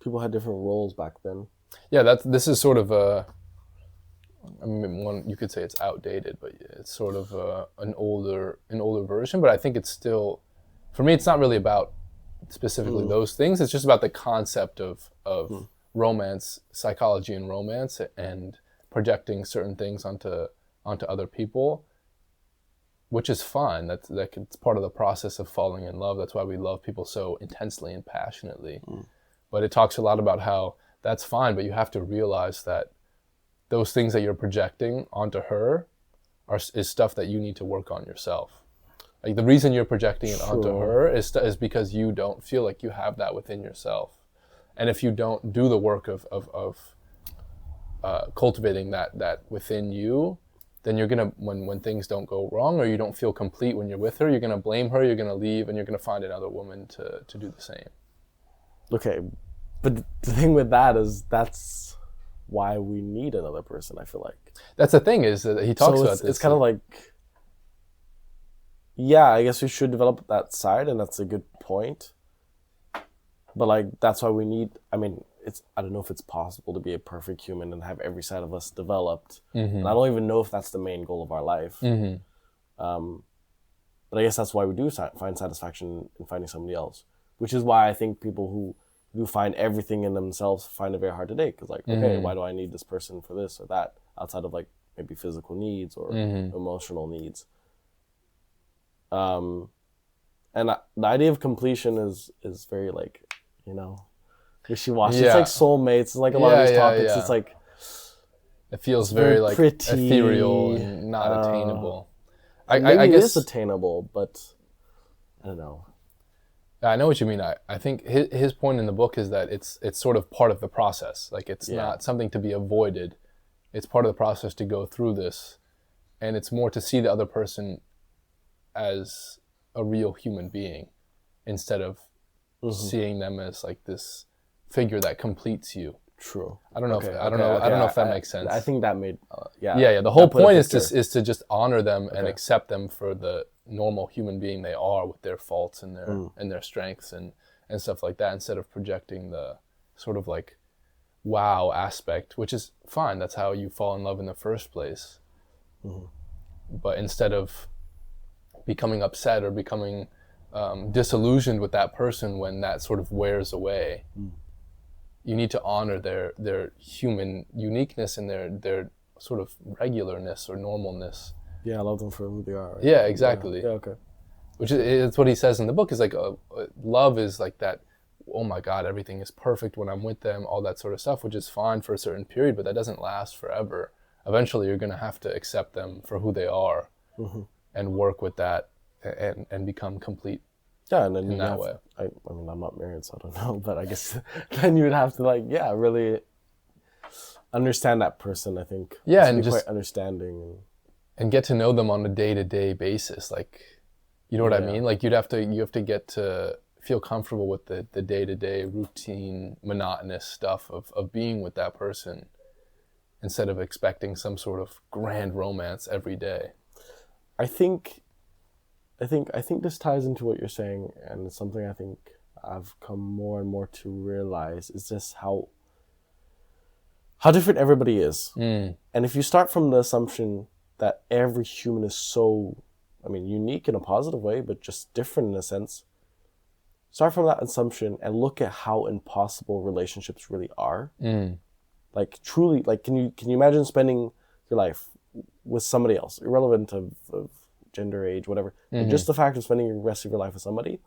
people had different roles back then. Yeah, this is sort of one, you could say it's outdated, but it's sort of an older version. But I think it's still, for me, it's not really about specifically those things. It's just about the concept of romance, psychology and romance, and projecting certain things onto other people, which is fine. It's part of the process of falling in love. That's why we love people so intensely and passionately. But it talks a lot about how that's fine, but you have to realize that those things that you're projecting onto her is stuff that you need to work on yourself. Like the reason you're projecting it onto her is because you don't feel like you have that within yourself. And if you don't do the work of cultivating that within you, then you're gonna, when things don't go wrong or you don't feel complete when you're with her, you're gonna blame her, you're gonna leave, and you're gonna find another woman to do the same. Okay, but the thing with that is that's why we need another person, I feel like. That's the thing, is that he talks about this. It's kind of like, yeah, I guess we should develop that side, and that's a good point. But like, that's why we need, I mean, I don't know if it's possible to be a perfect human and have every side of us developed. And I don't even know if that's the main goal of our life. But I guess that's why we do find satisfaction in finding somebody else, which is why I think people who do find everything in themselves find it very hard to date. Because like, okay, why do I need this person for this or that outside of like maybe physical needs or emotional needs? And the idea of completion is very like, you know, wishy-washy. It's like soulmates. It's like a lot of these topics. It's like, it feels very like pretty, ethereal and not attainable. I guess it's attainable, but I don't know. I know what you mean. I think his point in the book is that it's sort of part of the process. Like it's not something to be avoided. It's part of the process to go through this, and it's more to see the other person as a real human being instead of seeing them as like this figure that completes you. True. I don't know. I don't know if that makes sense. I think that made. Yeah. The whole point is to just honor them and accept them for the normal human being they are, with their faults and their strengths and stuff like that, instead of projecting the sort of like wow aspect, which is fine. That's how you fall in love in the first place. But instead of becoming upset or becoming disillusioned with that person when that sort of wears away, you need to honor their human uniqueness and their sort of regularness or normalness. Yeah, I love them for who they are. Right? Yeah, exactly. Yeah, okay. Which is what he says in the book, is like love is like that, oh my God, everything is perfect when I'm with them, all that sort of stuff, which is fine for a certain period, but that doesn't last forever. Eventually you're going to have to accept them for who they are and work with that and become complete. Yeah, and then in that way. I mean, I'm not married, so I don't know, but I guess then you would have to like, really understand that person, I think. Yeah, and just quite understanding and get to know them on a day-to-day basis. Like, you know what I mean? Like you have to get to feel comfortable with the day-to-day routine, monotonous stuff of being with that person, instead of expecting some sort of grand romance every day. I think this ties into what you're saying, and it's something I think I've come more and more to realize, is just how different everybody is. And if you start from the assumption that every human is so, unique in a positive way, but just different in a sense, start from that assumption and look at how impossible relationships really are. Like truly, like can you imagine spending your life with somebody else, irrelevant of gender, age, whatever, and just the fact of spending the rest of your life with somebody?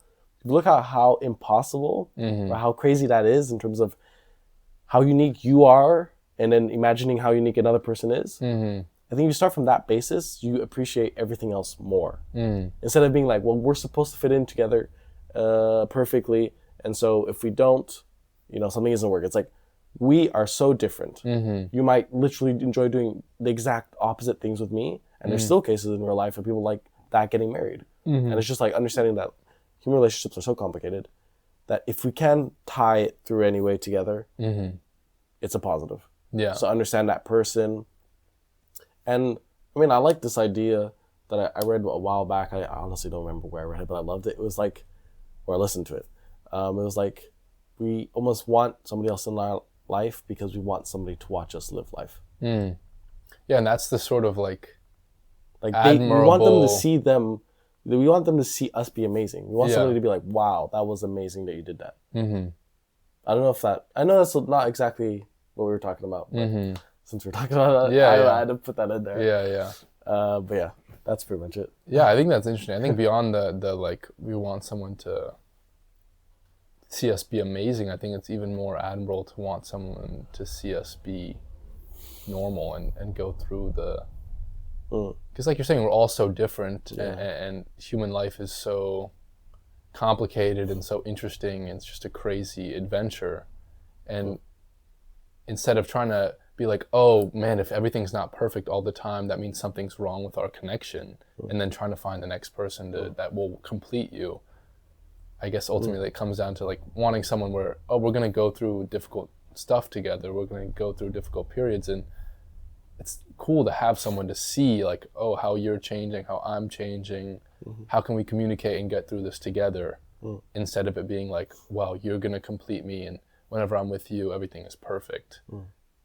Look at how impossible or how crazy that is in terms of how unique you are, and then imagining how unique another person is. I think if you start from that basis, you appreciate everything else more. Instead of being like, well, we're supposed to fit in together perfectly, and so if we don't, something isn't working. It's like, we are so different. You might literally enjoy doing the exact opposite things with me, and there's still cases in real life of people like that getting married. And it's just like understanding that human relationships are so complicated that if we can tie it through any way together, it's a positive. Yeah. So understand that person. And I like this idea that I read a while back. I honestly don't remember where I read it, but I loved it. It was like, or I listened to it. It was like, we almost want somebody else in our life because we want somebody to watch us live life. Yeah, and that's the sort of like we want them to see them We want them to see us be amazing. We want Yeah. somebody to be like, wow, that was amazing that you did that. Mm-hmm. I don't know if that... I know that's not exactly what we were talking about, but since we're talking about that, Yeah, I had to put that in there. Yeah. But yeah, that's pretty much it. Yeah, I think that's interesting. I think beyond the like, we want someone to see us be amazing, I think it's even more admirable to want someone to see us be normal and go through the... Because like you're saying, we're all so different, and human life is so complicated and so interesting, and it's just a crazy adventure. And instead of trying to be like, oh man, if everything's not perfect all the time, that means something's wrong with our connection, and then trying to find the next person that will complete you, I guess ultimately it comes down to like wanting someone where, oh, we're going to go through difficult stuff together, we're going to go through difficult periods, and it's cool to have someone to see like, oh, how you're changing, how I'm changing, how can we communicate and get through this together, instead of it being like, wow, you're going to complete me, and whenever I'm with you, everything is perfect.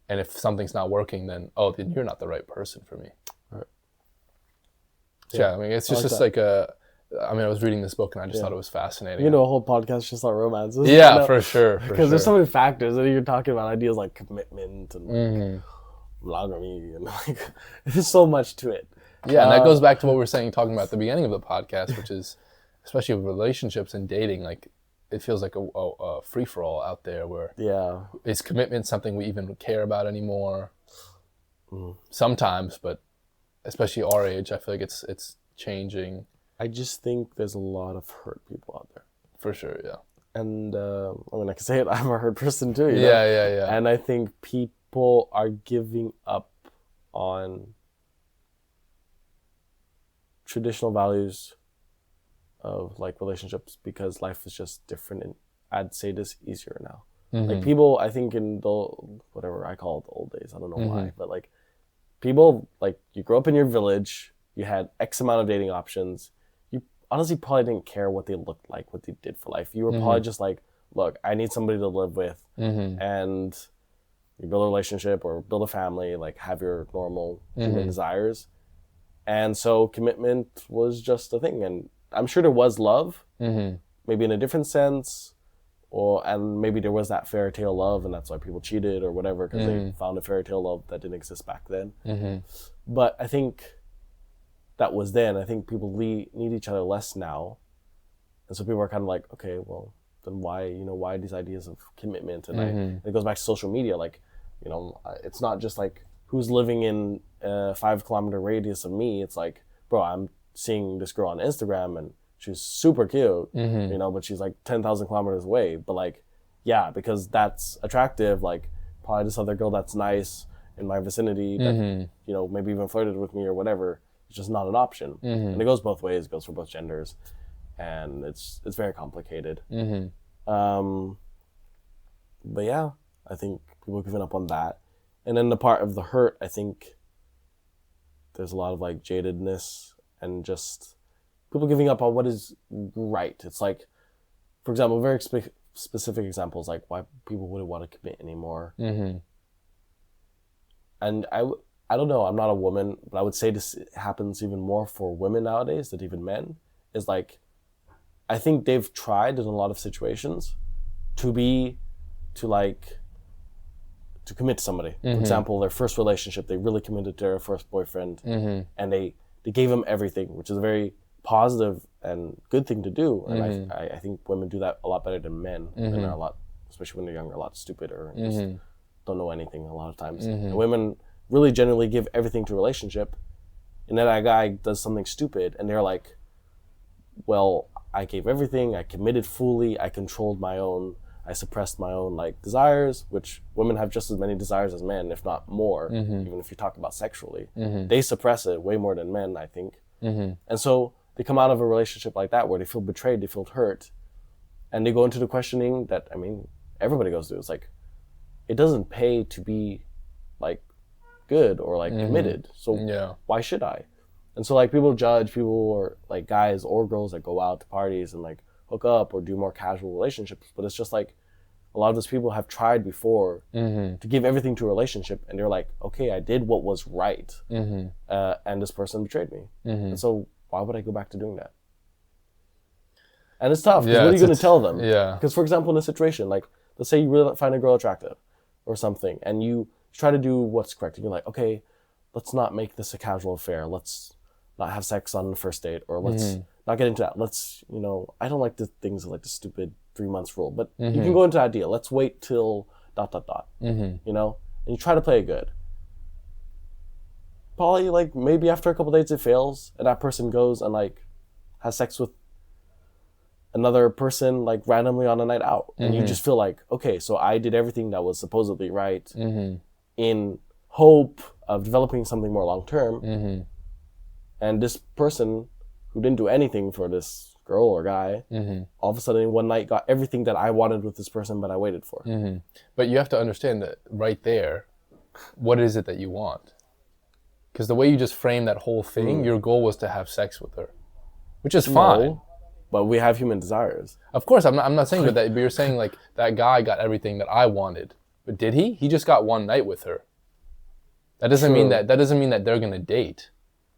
And if something's not working, then you're not the right person for me. Right. So, yeah, I mean, it's just like I was reading this book and I just thought it was fascinating. You know, a whole podcast just on romances. Yeah, for sure. Because there's so many factors, and you're talking about ideas like commitment and like monogamy, and like there's so much to it. Yeah, and that goes back to what we were saying, talking about at the beginning of the podcast, which is, especially with relationships and dating, like it feels like a free-for-all out there where is commitment something we even care about anymore? Sometimes, but especially our age, I feel like it's changing. I just think there's a lot of hurt people out there. For sure, yeah. And I mean, I can say it, I'm a hurt person too. You know? Yeah. And I think people are giving up on traditional values of like relationships because life is just different, and I'd say this easier now. Like people, I think in the, whatever I call it, the old days, I don't know why, but like people, like you grew up in your village, you had X amount of dating options, you honestly probably didn't care what they looked like, what they did for life. You were probably just like, look, I need somebody to live with, and you build a relationship or build a family, like have your normal human desires. And so commitment was just a thing. And I'm sure there was love, maybe in a different sense, and maybe there was that fairy tale love, and that's why people cheated or whatever, because they found a fairy tale love that didn't exist back then. But I think that was then. I think people need each other less now. And so people are kind of like, okay, well, then why these ideas of commitment? And it goes back to social media. Like, you know, it's not just like who's living in a 5 kilometer radius of me. It's like, bro, I'm seeing this girl on Instagram and she's super cute, you know, but she's like 10,000 kilometers away. But like, yeah, because that's attractive. Like probably this other girl that's nice in my vicinity that, you know, maybe even flirted with me or whatever. It's just not an option. And it goes both ways. It goes for both genders. And it's very complicated. But yeah, I think people have given up on that. And then the part of the hurt, I think there's a lot of like jadedness and just people giving up on what is right. It's like, for example, very specific examples, like why people wouldn't want to commit anymore. And I don't know, I'm not a woman, but I would say this happens even more for women nowadays than even men. Is like, I think they've tried in a lot of situations to commit to somebody. For example, their first relationship, they really committed to their first boyfriend, and they gave him everything, which is a very positive and good thing to do. And I think women do that a lot better than men. Men are a lot, especially when they're younger, a lot stupider and just don't know anything a lot of times. And women really generally give everything to a relationship, and then that guy does something stupid, and they're like, well, I gave everything, I committed fully, I controlled I suppressed my own like desires, which women have just as many desires as men, if not more, even if you talk about sexually. They suppress it way more than men, I think. And so they come out of a relationship like that where they feel betrayed, they feel hurt, and they go into the questioning that, I mean, everybody goes through. It's like, it doesn't pay to be like good or like committed, so why should I? And so like people judge people, or like guys or girls that go out to parties and like hook up or do more casual relationships, but it's just like a lot of those people have tried before to give everything to a relationship, and they're like, okay, I did what was right, and this person betrayed me, and so why would I go back to doing that? And it's tough, because Yeah, what are you going to tell them? Yeah. Because, for example, in a situation, like, let's say you really find a girl attractive or something, and you try to do what's correct. And you're like, okay, let's not make this a casual affair. Let's not have sex on the first date, or let's not get into that. Let's, I don't like the things like the stupid 3 months rule, but you can go into that idea. Let's wait till ... And you try to play it good. Probably, like, maybe after a couple dates it fails, and that person goes and, like, has sex with another person, like, randomly on a night out. And you just feel like, okay, so I did everything that was supposedly right in hope of developing something more long-term. And this person who didn't do anything for this girl or guy, all of a sudden one night got everything that I wanted with this person, but I waited for. But you have to understand that right there, what is it that you want? Because the way you just framed that whole thing, your goal was to have sex with her, which is fine. No, but we have human desires. Of course, I'm not saying that, but you're saying like that guy got everything that I wanted. But did he? He just got one night with her. That doesn't mean that they're gonna date.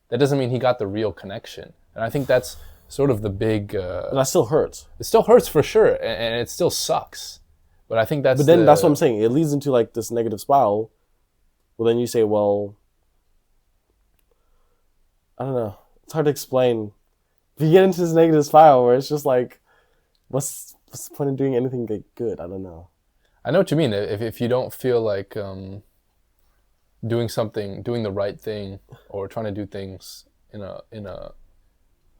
That doesn't mean he got the real connection. And I think that's sort of the big... But that still hurts. It still hurts for sure, and it still sucks. But I think that's... But then that's what I'm saying. It leads into like this negative spiral. Well, then you say, well, I don't know. It's hard to explain. If you get into this negative spiral where it's just like, what's the point of doing anything good? I don't know. I know what you mean. If you don't feel like doing the right thing, or trying to do things in a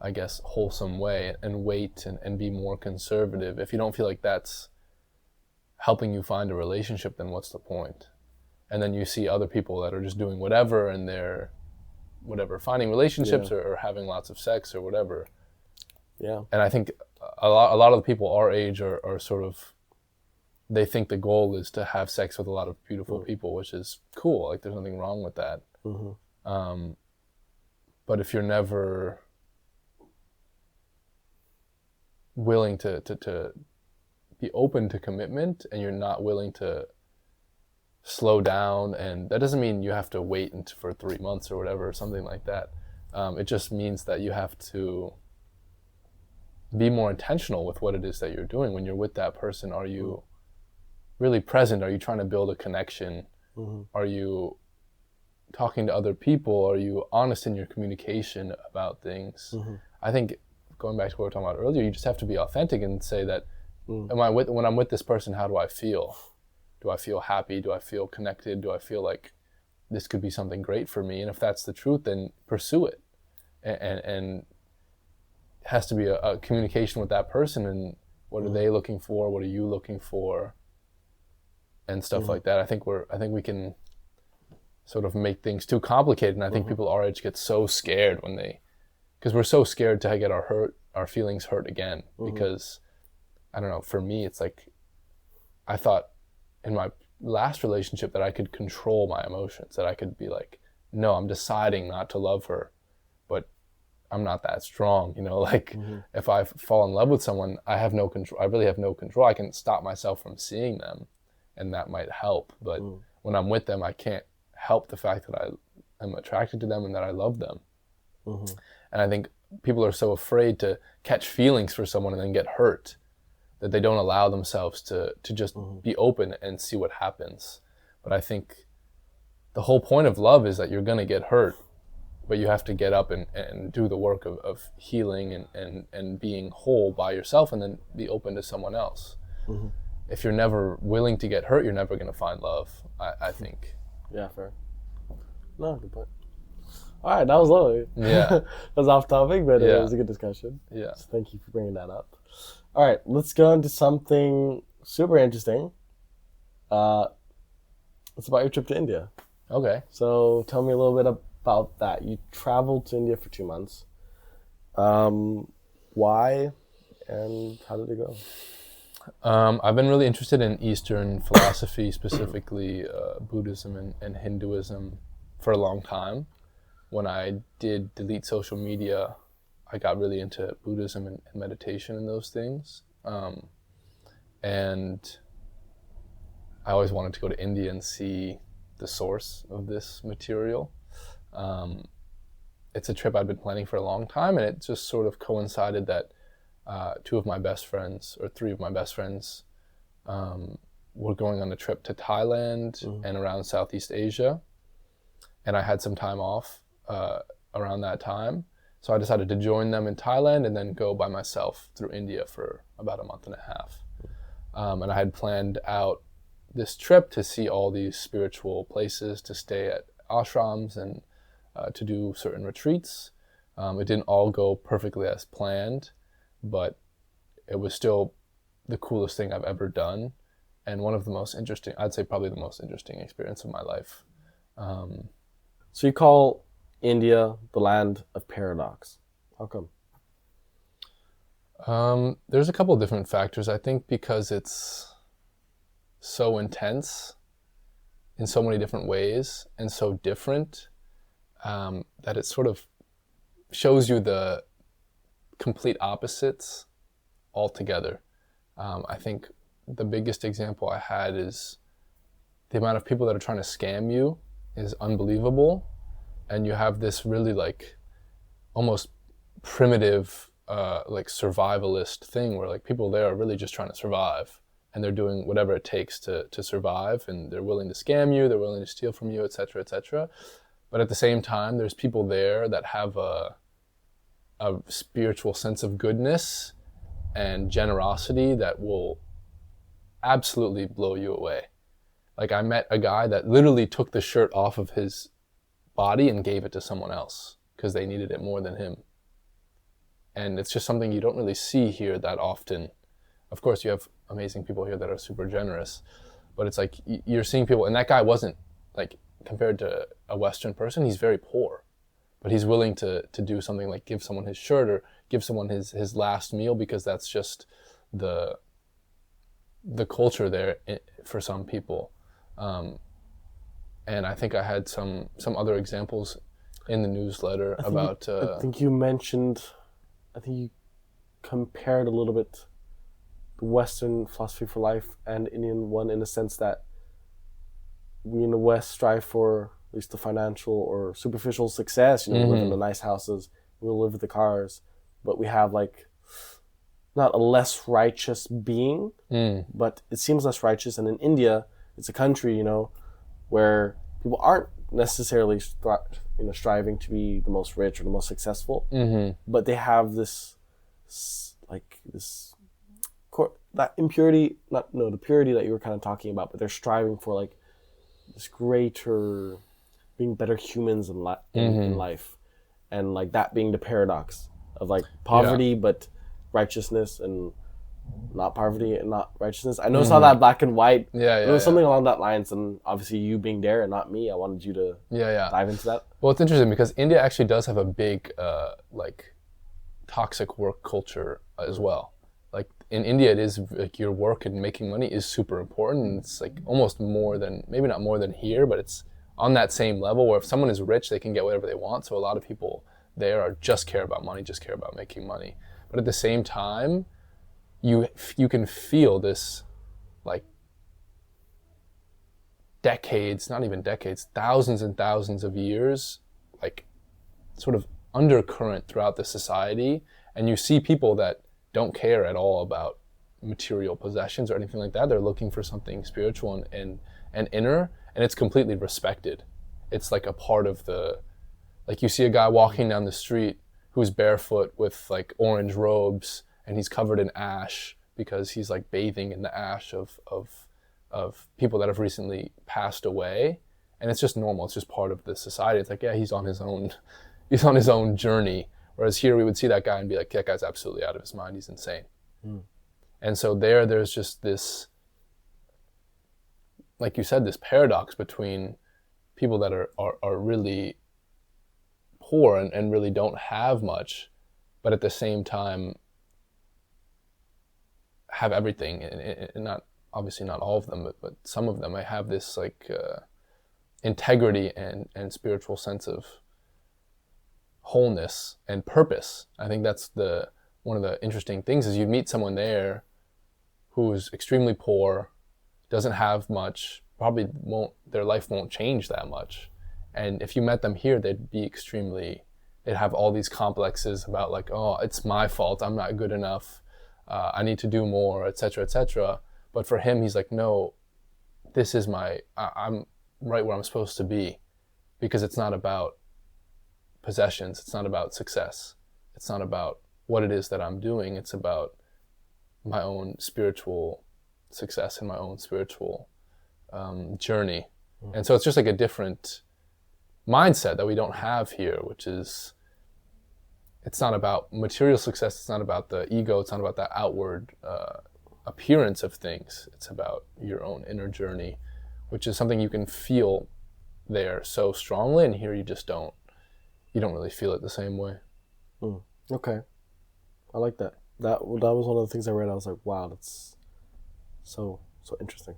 I guess wholesome way, and wait and be more conservative, if you don't feel like that's helping you find a relationship, then what's the point? And then you see other people that are just doing whatever, and they're finding relationships or having lots of sex or whatever. Yeah. And I think a lot of the people our age are sort of, they think the goal is to have sex with a lot of beautiful people, which is cool. Like, there's nothing wrong with that. But if you're never willing to be open to commitment, and you're not willing to slow down, and that doesn't mean you have to wait for 3 months or whatever, or something like that. It just means that you have to be more intentional with what it is that you're doing. When you're with that person, are you really present? Are you trying to build a connection? Are you talking to other people? Are you honest in your communication about things? I think, going back to what we were talking about earlier, you just have to be authentic and say that, when I'm with this person, how do I feel? Do I feel happy? Do I feel connected? Do I feel like this could be something great for me? And if that's the truth, then pursue it. And it has to be a communication with that person, and what are they looking for? What are you looking for? And stuff like that. I think we can sort of make things too complicated, and I think people our age get so scared because we're so scared to get our feelings hurt again. Because, I don't know, for me, it's like, I thought in my last relationship that I could control my emotions, that I could be like, no, I'm deciding not to love her, but I'm not that strong, if I fall in love with someone, I have no control. I really have no control. I can stop myself from seeing them, and that might help. But when I'm with them, I can't help the fact that I am attracted to them and that I love them. And I think people are so afraid to catch feelings for someone and then get hurt, that they don't allow themselves to just be open and see what happens. But I think the whole point of love is that you're going to get hurt, but you have to get up and do the work of healing and being whole by yourself, and then be open to someone else. If you're never willing to get hurt, you're never going to find love, I think. Yeah, fair. No, good point. All right, that was lovely. Yeah. That was off topic, but Yeah. it was a good discussion. Yeah. So thank you for bringing that up. All right, let's go into something super interesting. It's about your trip to India. Okay. So tell me a little bit about that. You traveled to India for 2 months. Why, and how did it go? I've been really interested in Eastern philosophy, specifically Buddhism and Hinduism, for a long time. When I did delete social media, I got really into Buddhism and meditation and those things. And I always wanted to go to India and see the source of this material. It's a trip I've been planning for a long time, and it just sort of coincided that two of my best friends, or three of my best friends, were going on a trip to Thailand and around Southeast Asia. And I had some time off around that time. So I decided to join them in Thailand and then go by myself through India for about a month and a half. And I had planned out this trip to see all these spiritual places, to stay at ashrams and to do certain retreats. It didn't all go perfectly as planned, but it was still the coolest thing I've ever done. And one of the most interesting, I'd say probably the most interesting experience of my life. So you call India the land of paradox. How come? There's a couple of different factors. I think because it's so intense in so many different ways and so different, that it sort of shows you the complete opposites altogether. I think the biggest example I had is the amount of people that are trying to scam you is unbelievable. And you have this really like almost primitive like survivalist thing where like people there are really just trying to survive, and they're doing whatever it takes to survive, and they're willing to scam you, they're willing to steal from you, etc., etc. But at the same time, there's people there that have a spiritual sense of goodness and generosity that will absolutely blow you away. Like I met a guy that literally took the shirt off of his body and gave it to someone else because they needed it more than him. And it's just something you don't really see here that often. Of course, you have amazing people here that are super generous, but it's like you're seeing people, and that guy wasn't like, compared to a Western person, he's very poor, but he's willing to do something like give someone his shirt or give someone his last meal, because that's just the culture there for some people. And I think I had some other examples in the newsletter about... I think you compared a little bit the Western philosophy for life and Indian one, in the sense that we in the West strive for at least the financial or superficial success. We live in the nice houses, we live with the cars, but we have like not a less righteous being, but it seems less righteous. And in India, it's a country, where people aren't necessarily striving to be the most rich or the most successful, but they have that impurity, the purity that you were kind of talking about, but they're striving for like this greater, being better humans in life, and like that being the paradox of like poverty but righteousness, and not poverty and not righteousness. I know it's not that black and white. It was something along that lines, and obviously you being there and not me, I wanted you to dive into that. Well, it's interesting because India actually does have a big like toxic work culture as well. Like in India, it is like your work and making money is super important, and it's like almost more than, maybe not more than here, but it's on that same level where if someone is rich, they can get whatever they want. So a lot of people there are just care about money, just care about making money. But at the same time, you can feel this like decades, not even decades, thousands and thousands of years, like sort of undercurrent throughout the society. And you see people that don't care at all about material possessions or anything like that. They're looking for something spiritual and inner, and it's completely respected. It's like a part of like you see a guy walking down the street who's barefoot with like orange robes, and he's covered in ash because he's like bathing in the ash of people that have recently passed away. And it's just normal. It's just part of the society. It's like, yeah, he's on his own journey. Whereas here we would see that guy and be like, that guy's absolutely out of his mind. He's insane. And so there's just this, like you said, this paradox between people that are really poor and really don't have much, but at the same time have everything, and not obviously not all of them, but some of them. I have this like integrity and spiritual sense of wholeness and purpose. I think that's one of the interesting things is you meet someone there who's extremely poor, doesn't have much, their life won't change that much. And if you met them here, they'd it have all these complexes about like, oh, it's my fault, I'm not good enough, I need to do more, etc., etc. But for him, he's like, no, this is I'm right where I'm supposed to be, because it's not about possessions, it's not about success, it's not about what it is that I'm doing, it's about my own spiritual success and my own spiritual journey. And so it's just like a different mindset that we don't have here, which is, it's not about material success, it's not about the ego, it's not about the outward appearance of things, it's about your own inner journey, which is something you can feel there so strongly, and here you don't really feel it the same way. Okay, I like that. That was one of the things I read. I was like, wow, that's so interesting.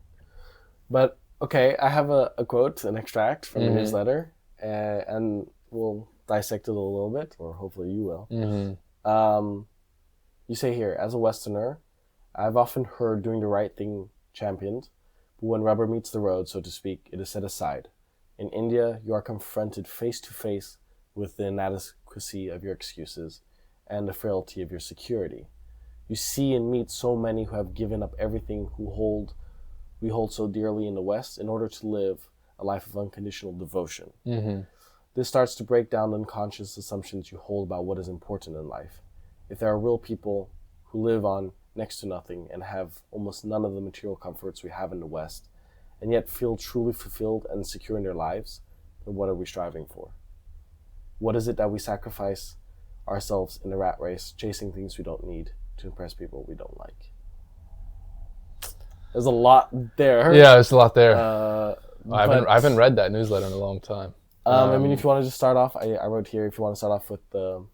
But okay, I have a quote, an extract from the newsletter, and we'll dissect it a little bit, or hopefully you will. You say here, as a Westerner, I've often heard doing the right thing championed, but when rubber meets the road, so to speak, it is set aside. In India, you are confronted face to face with the inadequacy of your excuses and the frailty of your security. You see and meet so many who have given up everything we hold so dearly in the West in order to live a life of unconditional devotion. This starts to break down the unconscious assumptions you hold about what is important in life. If there are real people who live on next to nothing and have almost none of the material comforts we have in the West, and yet feel truly fulfilled and secure in their lives, then what are we striving for? What is it that we sacrifice ourselves in the rat race, chasing things we don't need to impress people we don't like? There's a lot there. Yeah, there's a lot there. I haven't read that newsletter in a long time. I mean, if you want to just start off, I wrote here, if you want to start off with the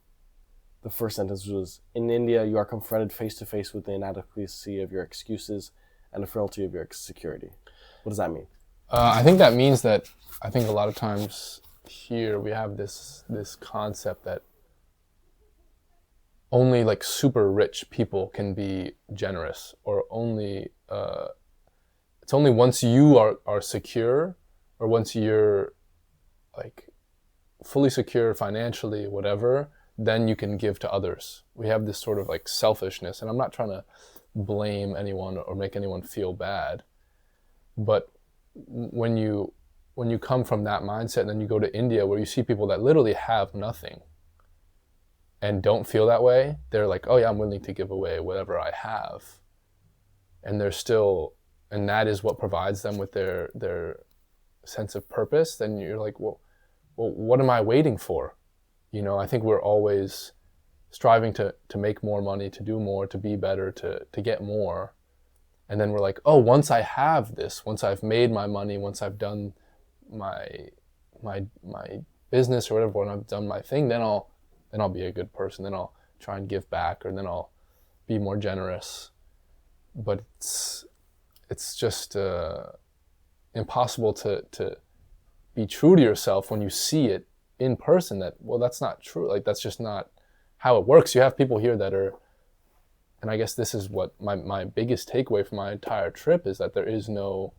first sentence, which was, in India, you are confronted face to face with the inadequacy of your excuses and the frailty of your security. What does that mean? I think that means that I think a lot of times here we have this concept that only like super rich people can be generous, or only it's only once you are secure, or once you're like fully secure financially, whatever, then you can give to others. We have this sort of like selfishness, and I'm not trying to blame anyone or make anyone feel bad, but when you come from that mindset and then you go to India where you see people that literally have nothing and don't feel that way, they're like, oh yeah, I'm willing to give away whatever I have. And they're still, and that is what provides them with their sense of purpose. Then you're like, well, what am I waiting for? You know, I think we're always striving to make more money, to do more, to be better, to get more. And then we're like, oh, once I have this, once I've made my money, once I've done my business or whatever, when I've done my thing, then I'll be a good person. Then I'll try and give back, or then I'll be more generous. But it's just impossible to be true to yourself when you see it in person. That, well, that's not true. Like, that's just not how it works. You have people here that are, and I guess this is what my biggest takeaway from my entire trip is, that there is no,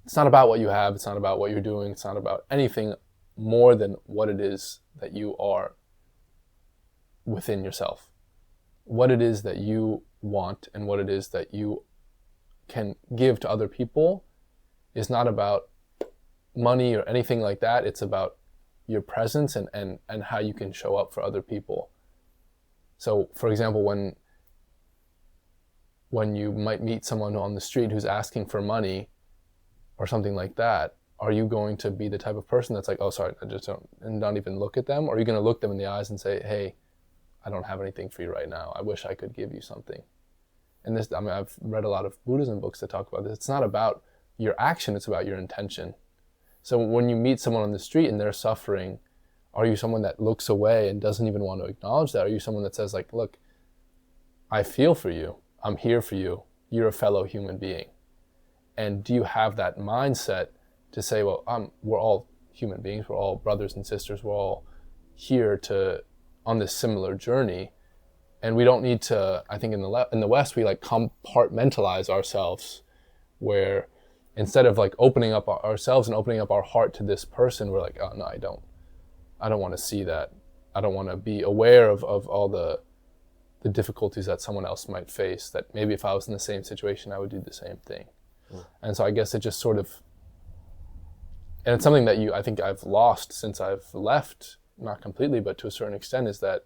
it's not about what you have, it's not about what you're doing, it's not about anything more than what it is that you are within yourself. What it is that you want and what it is that you can give to other people is not about money or anything like that. It's about your presence and how you can show up for other people. So, for example, when you might meet someone on the street who's asking for money or something like that, are you going to be the type of person that's like, oh, sorry, I just don't, and not even look at them? Or are you going to look them in the eyes and say, hey, I don't have anything for you right now. I wish I could give you something. And this, I mean, I've read a lot of Buddhism books that talk about this. It's not about your action, it's about your intention. So when you meet someone on the street and they're suffering, are you someone that looks away and doesn't even want to acknowledge that? Are you someone that says, like, look, I feel for you. I'm here for you. You're a fellow human being. And do you have that mindset to say, well, we're all human beings. We're all brothers and sisters. We're all here on this similar journey. And we don't need to, I think in the West, we like compartmentalize ourselves, where instead of like opening up ourselves and opening up our heart to this person, we're like, oh no, I don't I don't want to see that. I don't want to be aware of all the difficulties that someone else might face, that maybe if I was in the same situation, I would do the same thing. And so I guess it just sort of, and it's something that I think I've lost since I've left, not completely, but to a certain extent, is that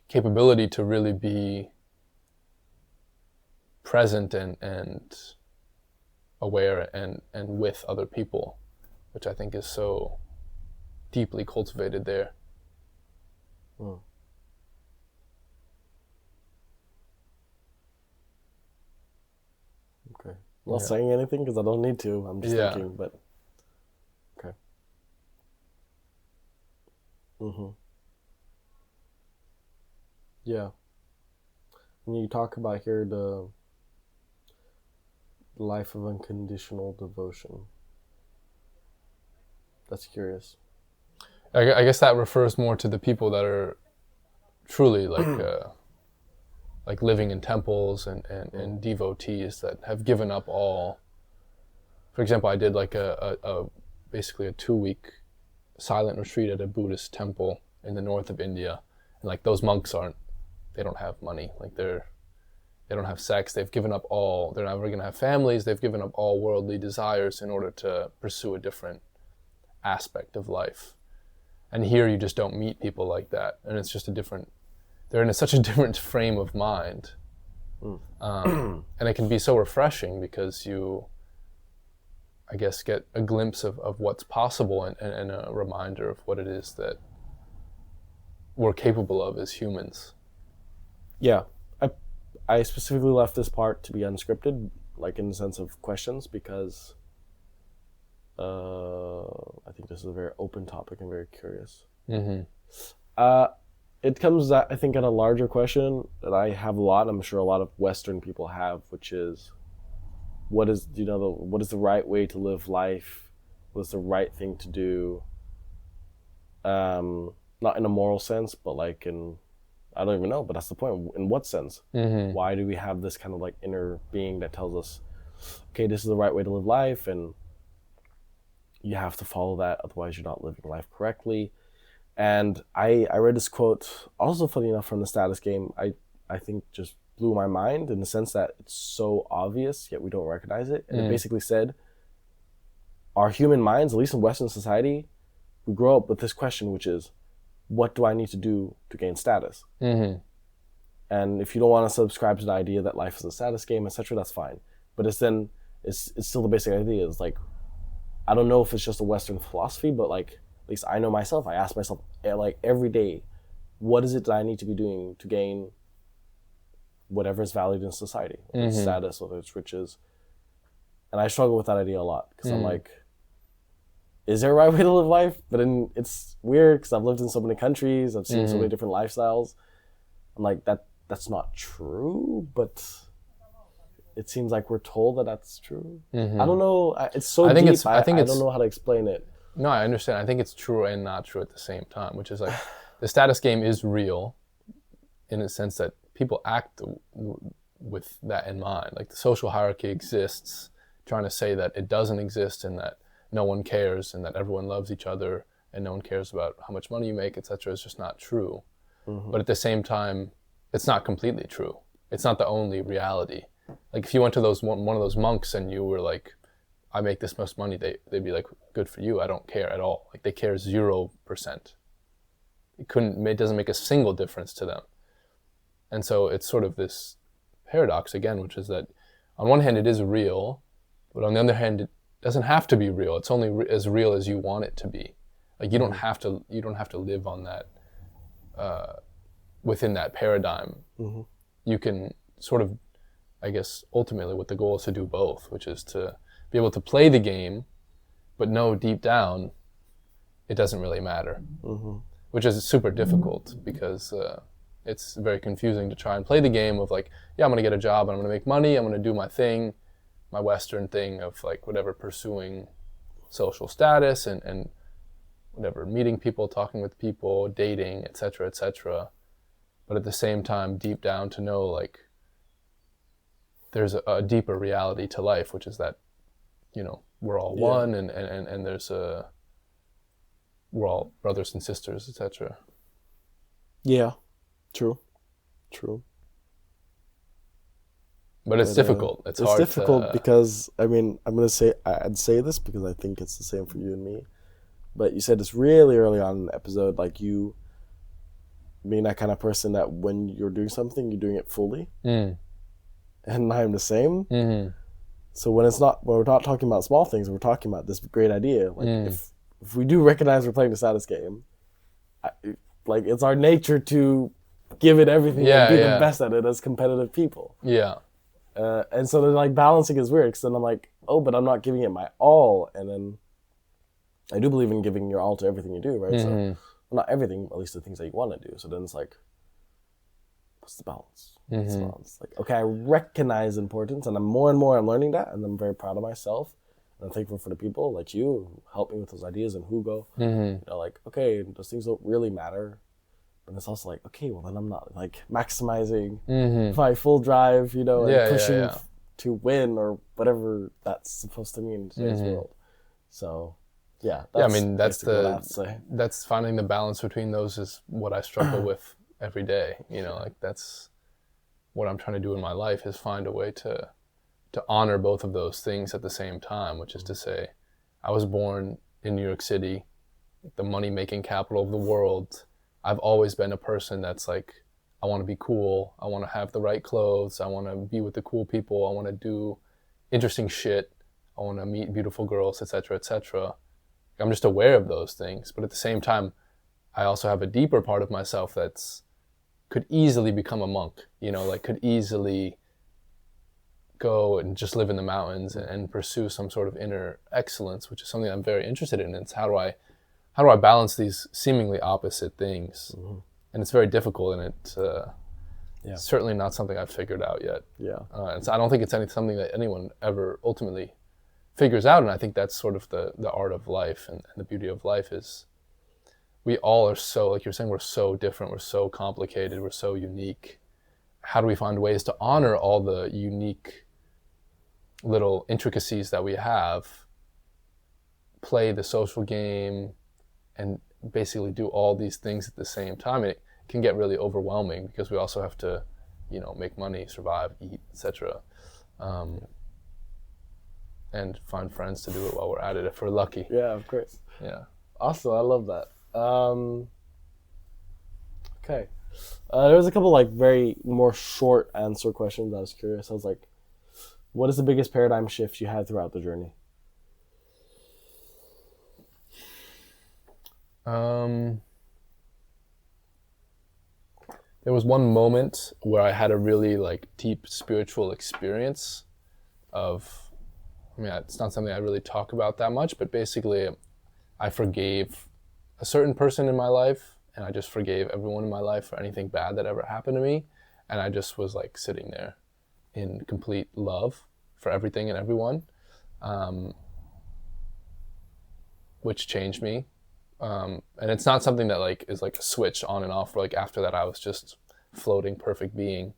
capability to really be present and aware and with other people, which I think is so deeply cultivated there. Okay. I'm not saying anything because I don't need to. I'm just thinking, but okay. Yeah. And you talk about here the life of unconditional devotion. That's curious. I guess that refers more to the people that are truly like living in temples and devotees that have given up all. For example, I did like basically a 2-week silent retreat at a Buddhist temple in the north of India, and like those monks they don't have money, like they don't have sex, they've given up all, they're never going to have families, they've given up all worldly desires in order to pursue a different aspect of life. And here you just don't meet people like that, and it's just they're in such a different frame of mind. And it can be so refreshing because you, I guess, get a glimpse of what's possible and a reminder of what it is that we're capable of as humans. Yeah. I specifically left this part to be unscripted, like in the sense of questions, because I think this is a very open topic and very curious. It comes, I think, at a larger question that I have a lot, I'm sure a lot of Western people have, which is, what is the right way to live life? What is the right thing to do? Not in a moral sense, but like I don't even know, but that's the point. In what sense? Why do we have this kind of like inner being that tells us, okay, this is the right way to live life, and you have to follow that, otherwise you're not living life correctly? And I read this quote, also funny enough, from the Status Game. I think just blew my mind in the sense that it's so obvious, yet we don't recognize it. And it basically said, our human minds, at least in Western society, we grow up with this question, which is, what do I need to do to gain status? And if you don't want to subscribe to the idea that life is a status game, etc., that's fine. But it's still the basic idea. Is like, I don't know if it's just a Western philosophy, but like, at least I know myself. I ask myself like every day, what is it that I need to be doing to gain whatever is valued in society, whether it's status, whether it's riches. And I struggle with that idea a lot because I'm like, is there a right way to live life? But then it's weird because I've lived in so many countries, I've seen so many different lifestyles. I'm like, that's not true, but it seems like we're told that that's true. I don't know. It's so deep. I don't know how to explain it. No, I understand. I think it's true and not true at the same time, which is like, the status game is real in the sense that people act with that in mind. Like, the social hierarchy exists, trying to say that it doesn't exist and that no one cares and that everyone loves each other and no one cares about how much money you make, etc. is just not true. But at the same time, it's not completely true. It's not the only reality. Like, if you went to one of those monks and you were like, I make this much money, they'd be like, good for you, I don't care at all. Like, they care 0%. It doesn't make a single difference to them. And so it's sort of this paradox again, which is that on one hand it is real, but on the other hand it doesn't have to be real. It's only as real as you want it to be. Like, you don't have to live on that within that paradigm. You can sort of, I guess, ultimately what the goal is to do both, which is to be able to play the game, but know deep down it doesn't really matter, which is super difficult because it's very confusing to try and play the game of like, yeah, I'm going to get a job, and I'm going to make money, I'm going to do my thing, my Western thing of like whatever, pursuing social status and whatever, meeting people, talking with people, dating, etc., etc. But at the same time, deep down to know like there's a deeper reality to life, which is that, you know, we're all one, and there's we're all brothers and sisters, etc. Yeah, true. But it's difficult. It's hard difficult because, I mean, I'd say this because I think it's the same for you and me. But you said this really early on in the episode, like you being that kind of person that when you're doing something, you're doing it fully. And I'm the same. Mm-hmm. So when we're not talking about small things, we're talking about this great idea. Like if we do recognize we're playing the status game, like it's our nature to give it everything and be the best at it as competitive people. Yeah. And so then like balancing is weird because then I'm like, oh, but I'm not giving it my all. And then I do believe in giving your all to everything you do, right? Mm-hmm. So not everything, at least the things that you want to do. So then it's like, what's the balance? What's the balance? Like, okay, I recognize importance and more and more I'm learning that and I'm very proud of myself. And I'm thankful for the people like you who help me with those ideas and Hugo. You know, like, okay, those things don't really matter. But it's also like, okay, well then I'm not like maximizing my full drive, you know, and pushing to win or whatever that's supposed to mean in today's world. So, that's finding the balance between those is what I struggle with every day. You know, like that's what I'm trying to do in my life is find a way to honor both of those things at the same time, which is to say, I was born in New York City, the money-making capital of the world. I've always been a person that's like, I want to be cool. I want to have the right clothes. I want to be with the cool people. I want to do interesting shit. I want to meet beautiful girls, etc., etc. I'm just aware of those things. But at the same time, I also have a deeper part of myself that's could easily become a monk, you know, like could easily go and just live in the mountains and pursue some sort of inner excellence, which is something I'm very interested in. It's how do I balance these seemingly opposite things? And it's very difficult, and it's certainly not something I've figured out yet. And so I don't think it's something that anyone ever ultimately figures out, and I think that's sort of the art of life and the beauty of life is we all are so, like you're saying, we're so different, we're so complicated, we're so unique. How do we find ways to honor all the unique little intricacies that we have, play the social game, and basically do all these things at the same time? And it can get really overwhelming because we also have to, you know, make money, survive, eat, etc. And find friends to do it while we're at it if we're lucky. Yeah, of course. Yeah. Awesome, I love that. Okay. There was a couple like very more short answer questions. I was curious. I was like, what is the biggest paradigm shift you had throughout the journey? There was one moment where I had a really like deep spiritual experience of, I mean, it's not something I really talk about that much, but basically I forgave a certain person in my life, and I just forgave everyone in my life for anything bad that ever happened to me. And I just was like sitting there in complete love for everything and everyone, which changed me. And it's not something that like is like a switch on and off. Like after that, I was just floating perfect being.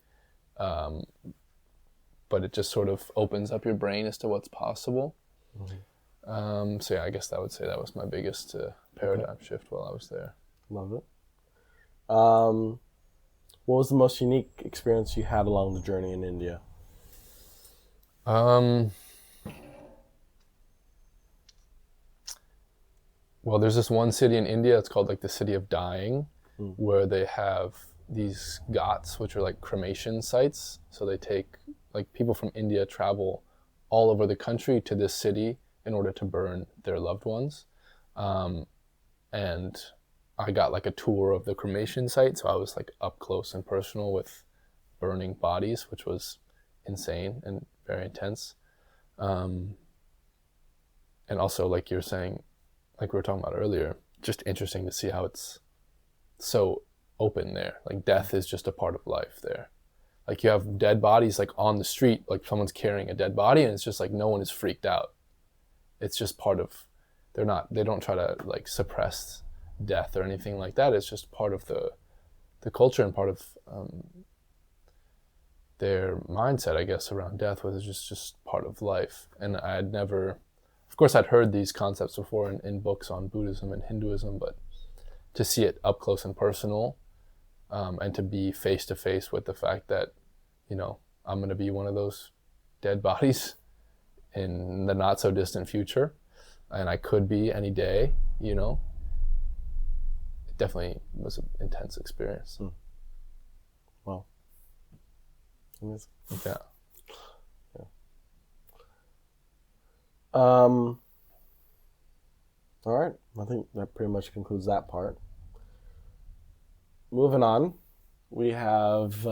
But it just sort of opens up your brain as to what's possible. So yeah, I guess I would say that was my biggest paradigm shift while I was there. Love it. What was the most unique experience you had along the journey in India? Well, there's this one city in India, it's called like the City of Dying, where they have these ghats, which are like cremation sites. So they take, like people from India travel all over the country to this city in order to burn their loved ones. And I got like a tour of the cremation site, so I was like up close and personal with burning bodies, which was insane and very intense. And also, like you're saying, like we were talking about earlier, just interesting to see how it's so open there. Like death is just a part of life there. Like you have dead bodies like on the street, like someone's carrying a dead body, and it's just like no one is freaked out. It's just part of, they don't try to like suppress death or anything like that. It's just part of the culture and part of their mindset, I guess, around death, was just part of life. And I had never of course, I'd heard these concepts before in books on Buddhism and Hinduism, but to see it up close and personal, and to be face to face with the fact that, I'm going to be one of those dead bodies in the not so distant future, and I could be any day, it definitely was an intense experience. Wow. Amazing. Yeah. All right. I think that pretty much concludes that part. Moving on, we have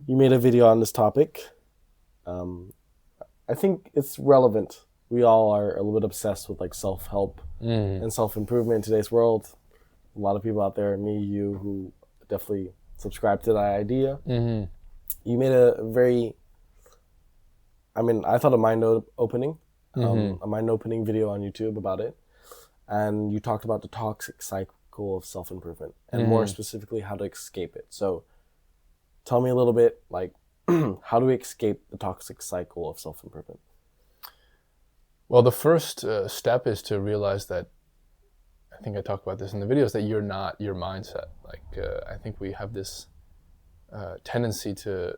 you made a video on this topic. I think it's relevant. We all are a little bit obsessed with like self-help and self-improvement in today's world. A lot of people out there, me, you, who definitely subscribe to that idea. You made a very, I thought a mind-opening video on YouTube about it. And you talked about the toxic cycle of self-improvement and more specifically how to escape it. So tell me a little bit, like, how do we escape the toxic cycle of self-improvement? Well, the first step is to realize that, I think I talk about this in the videos, that you're not your mindset. Like, I think we have this tendency to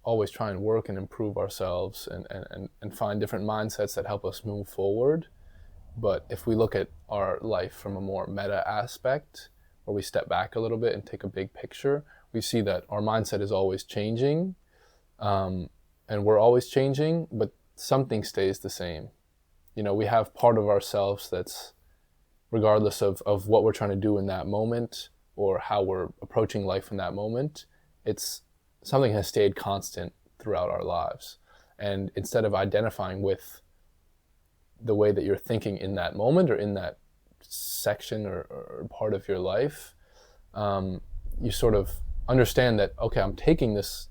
always try and work and improve ourselves and find different mindsets that help us move forward. But if we look at our life from a more meta aspect, where we step back a little bit and take a big picture, we see that our mindset is always changing, and we're always changing, but something stays the same. We have part of ourselves that's, regardless of what we're trying to do in that moment or how we're approaching life in that moment, it's something has stayed constant throughout our lives. And instead of identifying with the way that you're thinking in that moment or in that section or part of your life, you sort of understand that, okay, I'm taking this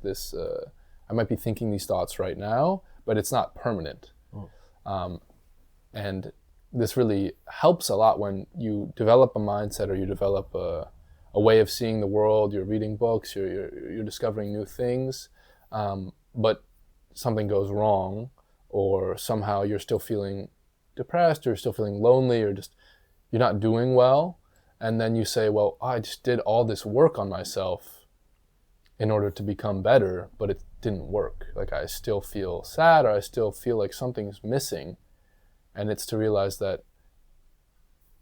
I might be thinking these thoughts right now, but it's not permanent. And this really helps a lot when you develop a mindset or you develop a way of seeing the world. You're reading books, you're discovering new things, but something goes wrong, or somehow you're still feeling depressed, or you're still feeling lonely, or just you're not doing well. And then you say, well, I just did all this work on myself in order to become better, but it didn't work. Like, I still feel sad, or I still feel like something's missing. And it's to realize that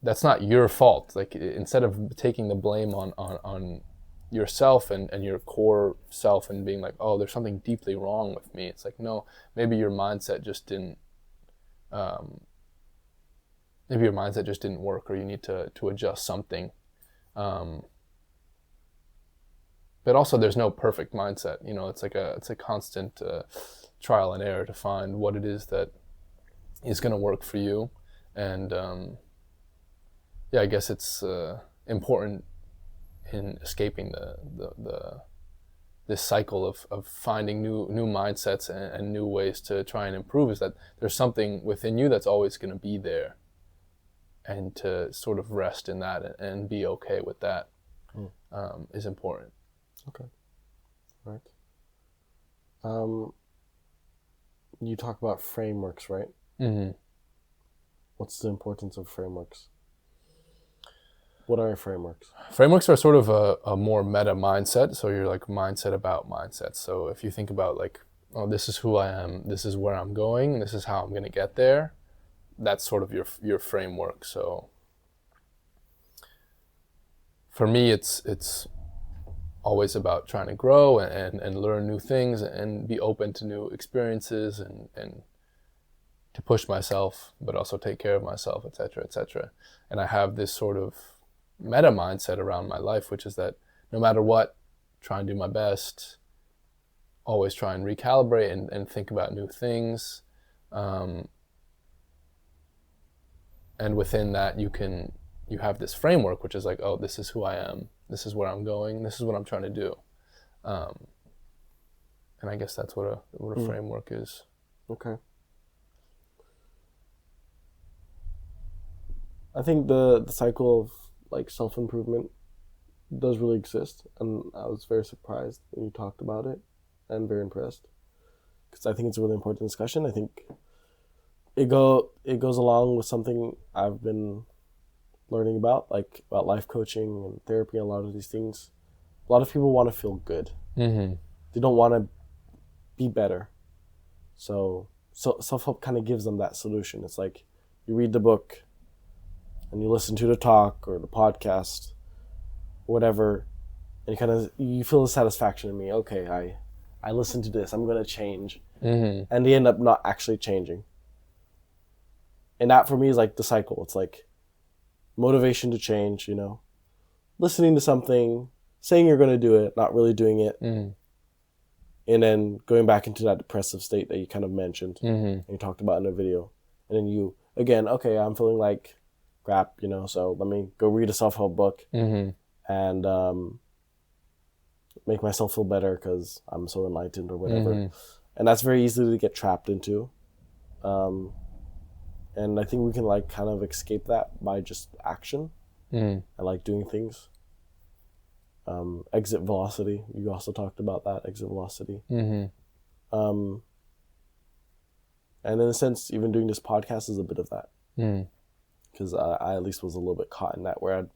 that's not your fault. Like, instead of taking the blame on yourself and your core self and being like, oh, there's something deeply wrong with me. It's like, no, maybe your mindset just didn't work, or you need to adjust something. But also, there's no perfect mindset. It's a constant trial and error to find what it is that is going to work for you. And I guess it's important in escaping this cycle of finding new mindsets and new ways to try and improve, is that there's something within you that's always going to be there, and to sort of rest in that and be okay with that is important. Okay. Right. You talk about frameworks, right? What's the importance of frameworks? What are frameworks? Frameworks are sort of a more meta mindset. So you're like mindset about mindset. So if you think about like, oh, this is who I am, this is where I'm going, this is how I'm going to get there, that's sort of your framework. So for me, it's always about trying to grow and learn new things and be open to new experiences and to push myself, but also take care of myself, etc., etc. And I have this sort of meta mindset around my life, which is that no matter what, try and do my best, always try and recalibrate and think about new things. And within that, you have this framework, which is like, oh, this is who I am, this is where I'm going, this is what I'm trying to do. And I guess that's what a framework is. Okay. I think the cycle of like self-improvement does really exist, and I was very surprised when you talked about it and very impressed, because I think it's a really important discussion. I think it goes along with something I've been learning about, like about life coaching and therapy and a lot of these things. A lot of people want to feel good. Mm-hmm. They don't want to be better. So self-help kind of gives them that solution. It's like you read the book and you listen to the talk or the podcast, whatever, and you feel the satisfaction in me. Okay, I listened to this. I'm going to change. Mm-hmm. And they end up not actually changing. And that for me is like the cycle. It's like motivation to change, listening to something, saying you're going to do it, not really doing it. Mm-hmm. And then going back into that depressive state that you kind of mentioned and you talked about in the video. And then you, again, okay, I'm feeling like crap, so let me go read a self-help book and make myself feel better because I'm so enlightened or whatever. And that's very easy to get trapped into. And I think we can like kind of escape that by just action and like doing things. Exit velocity. You also talked about that, exit velocity. And in a sense, even doing this podcast is a bit of that. Because I at least was a little bit caught in that, where I'd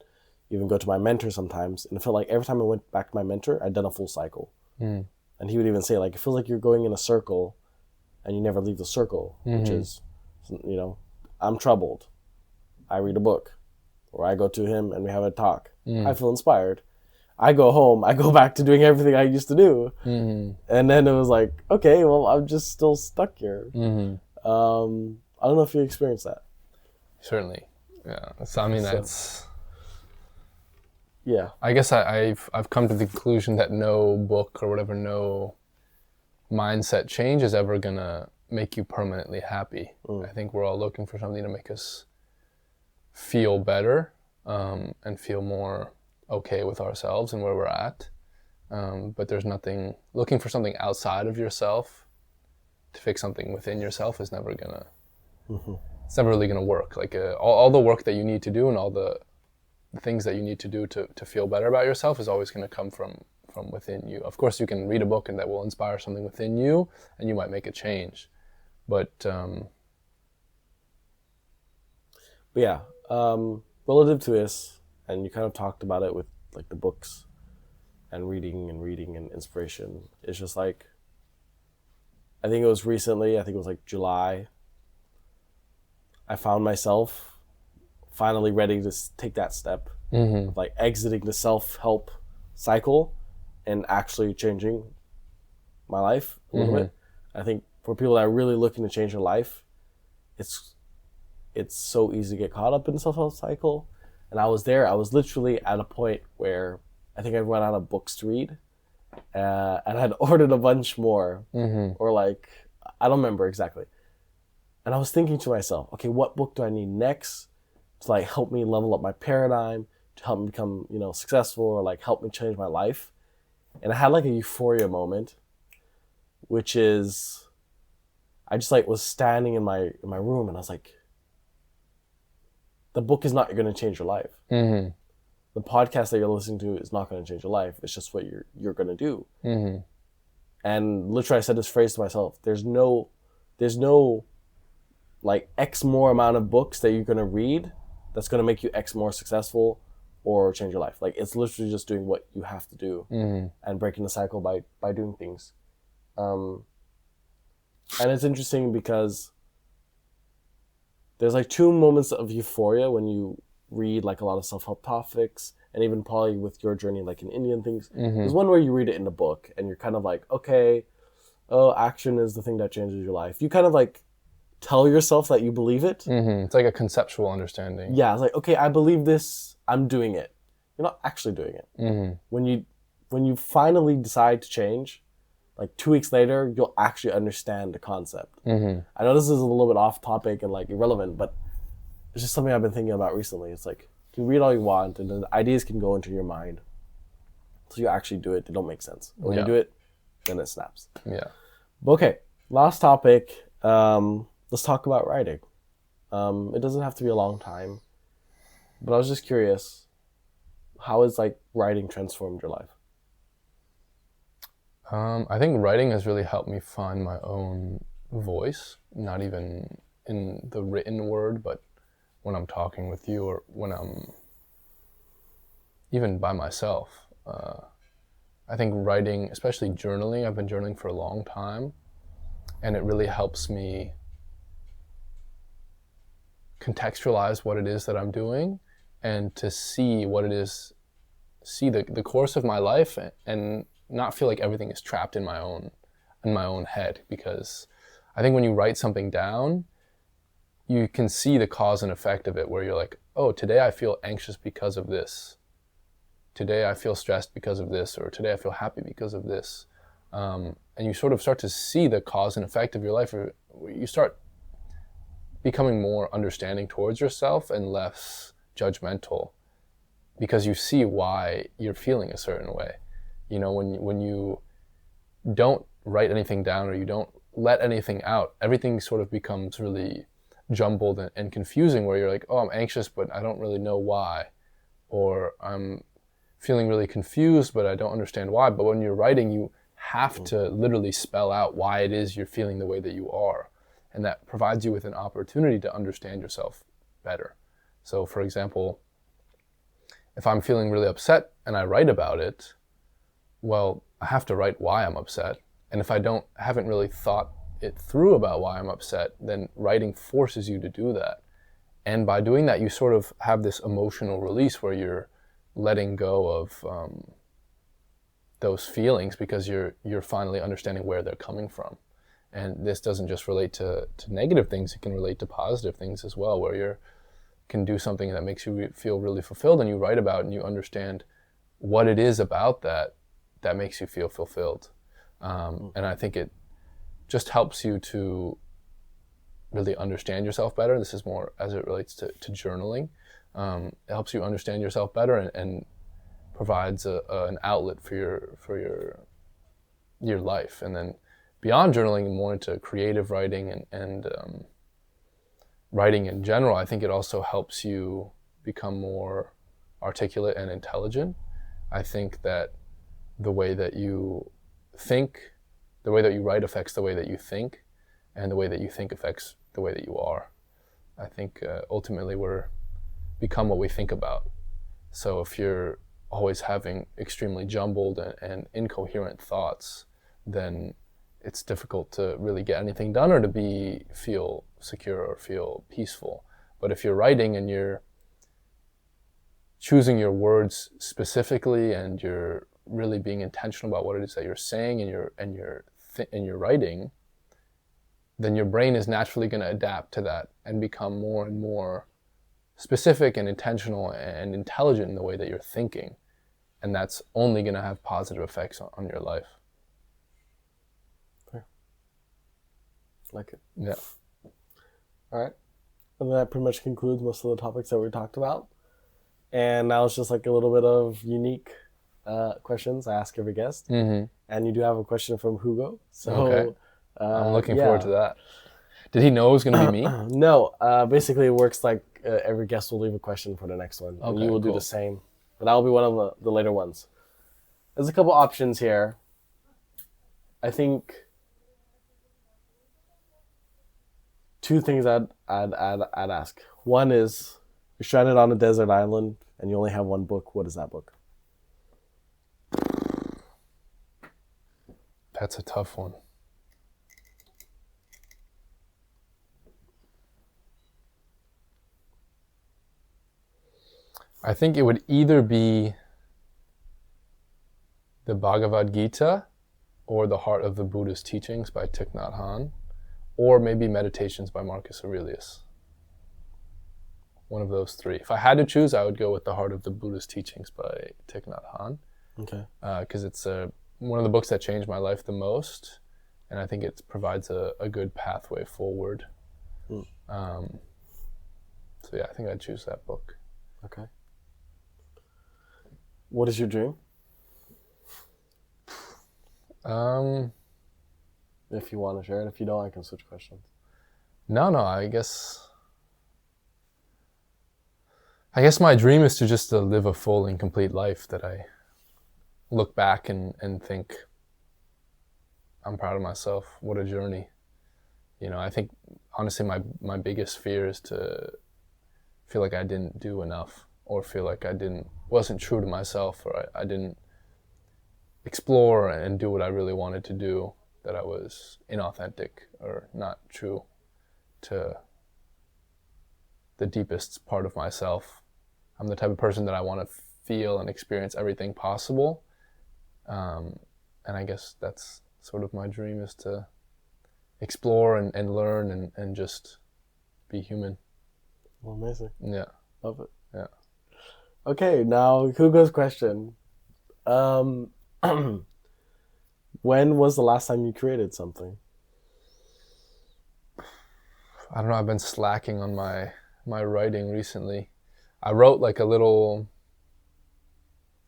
even go to my mentor sometimes, and it felt like every time I went back to my mentor, I'd done a full cycle. And he would even say, like, it feels like you're going in a circle and you never leave the circle, which is, I'm troubled. I read a book, or I go to him and we have a talk. I feel inspired. I go home, I go back to doing everything I used to do. And then it was like, okay, well, I'm just still stuck here. I don't know if you experienced that. Certainly. Yeah. So, I mean, that's... Yeah. I guess I've come to the conclusion that no book or whatever, no mindset change is ever going to make you permanently happy. I think we're all looking for something to make us feel better and feel more okay with ourselves and where we're at. But there's nothing, looking for something outside of yourself to fix something within yourself is never gonna, it's never really gonna work. Like all the work that you need to do and all the things that you need to do to feel better about yourself is always gonna come from within you. Of course, you can read a book and that will inspire something within you and you might make a change. But yeah, relative to this, and you kind of talked about it with like the books and reading and inspiration. It's just like, I think it was recently, I think it was like July, I found myself finally ready to take that step of like exiting the self-help cycle and actually changing my life a little bit. I think for people that are really looking to change their life, it's so easy to get caught up in the self-help cycle. And I was literally at a point where I think I run out of books to read, and I'd ordered a bunch more, or like, I don't remember exactly. And I was thinking to myself, okay, what book do I need next to like help me level up my paradigm, to help me become, successful, or like help me change my life? And I had like a euphoria moment, which is, I just like was standing in my room and I was like, the book is not going to change your life. The podcast that you're listening to is not going to change your life. It's just what you're going to do. And literally I said this phrase to myself, there's no like X more amount of books that you're going to read that's going to make you X more successful or change your life. Like, it's literally just doing what you have to do and breaking the cycle by doing things. And it's interesting because there's like two moments of euphoria when you read like a lot of self-help topics, and even probably with your journey like in Indian things. There's one where you read it in a book and you're kind of like, okay, action is the thing that changes your life. You kind of like tell yourself that you believe it. It's like a conceptual understanding. Yeah, it's like, okay, I believe this, I'm doing it. You're not actually doing it. When you finally decide to change, like 2 weeks later, you'll actually understand the concept. I know this is a little bit off topic and like irrelevant, but it's just something I've been thinking about recently. It's like, you can read all you want and then the ideas can go into your mind. So you actually do it, they don't make sense. When you do it, then it snaps. Yeah. Okay, last topic. Let's talk about writing. It doesn't have to be a long time, but I was just curious, how has like writing transformed your life? I think writing has really helped me find my own voice, not even in the written word, but when I'm talking with you or when I'm even by myself. I think writing, especially journaling, I've been journaling for a long time, and it really helps me contextualize what it is that I'm doing and to see what it is, see the course of my life and not feel like everything is trapped in my own head. Because I think when you write something down, you can see the cause and effect of it, where you're like, oh, today I feel anxious because of this. Today I feel stressed because of this, or today I feel happy because of this. And you sort of start to see the cause and effect of your life. Or you start becoming more understanding towards yourself and less judgmental, because you see why you're feeling a certain way. You know, when you don't write anything down or you don't let anything out, everything sort of becomes really jumbled and confusing, where you're like, oh, I'm anxious, but I don't really know why. Or I'm feeling really confused, but I don't understand why. But when you're writing, you have to literally spell out why it is you're feeling the way that you are. And that provides you with an opportunity to understand yourself better. So for example, if I'm feeling really upset and I write about it, well, I have to write why I'm upset. And if I haven't really thought it through about why I'm upset, then writing forces you to do that. And by doing that, you sort of have this emotional release where you're letting go of those feelings, because you're finally understanding where they're coming from. And this doesn't just relate to negative things, it can relate to positive things as well, where you can do something that makes you feel really fulfilled, and you write about it and you understand what it is about that makes you feel fulfilled. And I think it just helps you to really understand yourself better. This is more as it relates to journaling. It helps you understand yourself better and provides an outlet for your life. And then beyond journaling, more into creative writing and writing in general, I think it also helps you become more articulate and intelligent. I think that the way that you think, the way that you write affects the way that you think, and the way that you think affects the way that you are. I think ultimately we're become what we think about. So if you're always having extremely jumbled and incoherent thoughts, then it's difficult to really get anything done or to feel secure or feel peaceful. But if you're writing and you're choosing your words specifically and you're really being intentional about what it is that you're saying and you're writing, then your brain is naturally going to adapt to that and become more and more specific and intentional and intelligent in the way that you're thinking. And that's only going to have positive effects on your life. Fair. Like it. Yeah. All right. And that pretty much concludes most of the topics that we talked about. And now it's just like a little bit of unique questions I ask every guest. Mm-hmm. And you do have a question from Hugo. So okay. I'm looking forward to that. Did he know it was going to be me? No. Basically, it works like every guest will leave a question for the next one. Okay, and you will do the same. But that will be one of the later ones. There's a couple options here. I think two things I'd ask. One is, you're stranded on a desert island and you only have one book. What is that book? That's a tough one. I think it would either be the Bhagavad Gita or The Heart of the Buddhist Teachings by Thich Nhat Hanh, or maybe Meditations by Marcus Aurelius. One of those three. If I had to choose, I would go with The Heart of the Buddhist Teachings by Thich Nhat Hanh. Okay. Because it's one of the books that changed my life the most, and I think it provides a good pathway forward. So yeah, I think I'd choose that book. Okay. What is your dream? If you want to share it. If you don't, I can switch questions. No, I guess my dream is to just live a full and complete life that I look back and think, I'm proud of myself. What a journey. I think honestly my biggest fear is to feel like I didn't do enough, or feel like wasn't true to myself, or I didn't explore and do what I really wanted to do, that I was inauthentic or not true to the deepest part of myself. I'm the type of person that I want to feel and experience everything possible. And I guess that's sort of my dream, is to explore and learn and just be human. Well, amazing. Yeah. Love it. Yeah. Okay, now Hugo's question. When was the last time you created something? I don't know, I've been slacking on my writing recently. I wrote like a little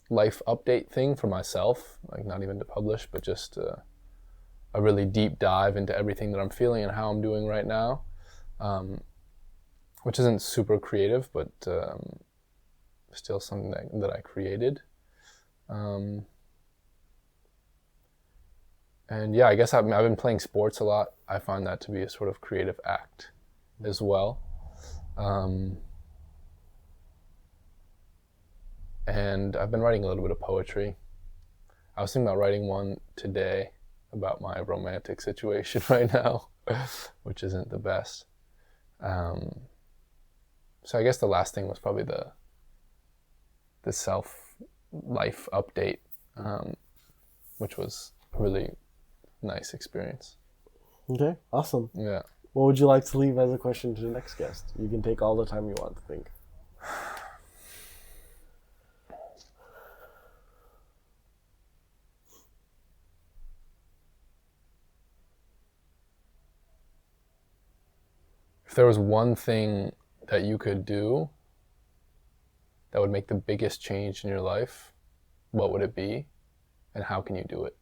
life update thing for myself, like not even to publish, but just a really deep dive into everything that I'm feeling and how I'm doing right now, which isn't super creative, but still something that I created. And yeah, I guess I've been playing sports a lot. I find that to be a sort of creative act as well. And I've been writing a little bit of poetry. I was thinking about writing one today about my romantic situation right now, which isn't the best. So I guess the last thing was probably the self-life update, which was a really nice experience. Okay, awesome. Yeah. What would you like to leave as a question to the next guest? You can take all the time you want to think. If there was one thing that you could do that would make the biggest change in your life, what would it be, and how can you do it?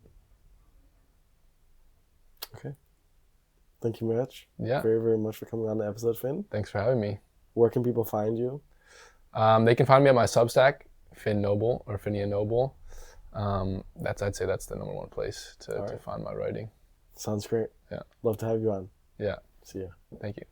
Okay. Thank you very much. Yeah. Very, very much for coming on the episode, Finn. Thanks for having me. Where can people find you? They can find me at my Substack, Finn Noble or Finian Noble. I'd say that's the number one place to find my writing. Sounds great. Yeah. Love to have you on. Yeah. See ya. Thank you.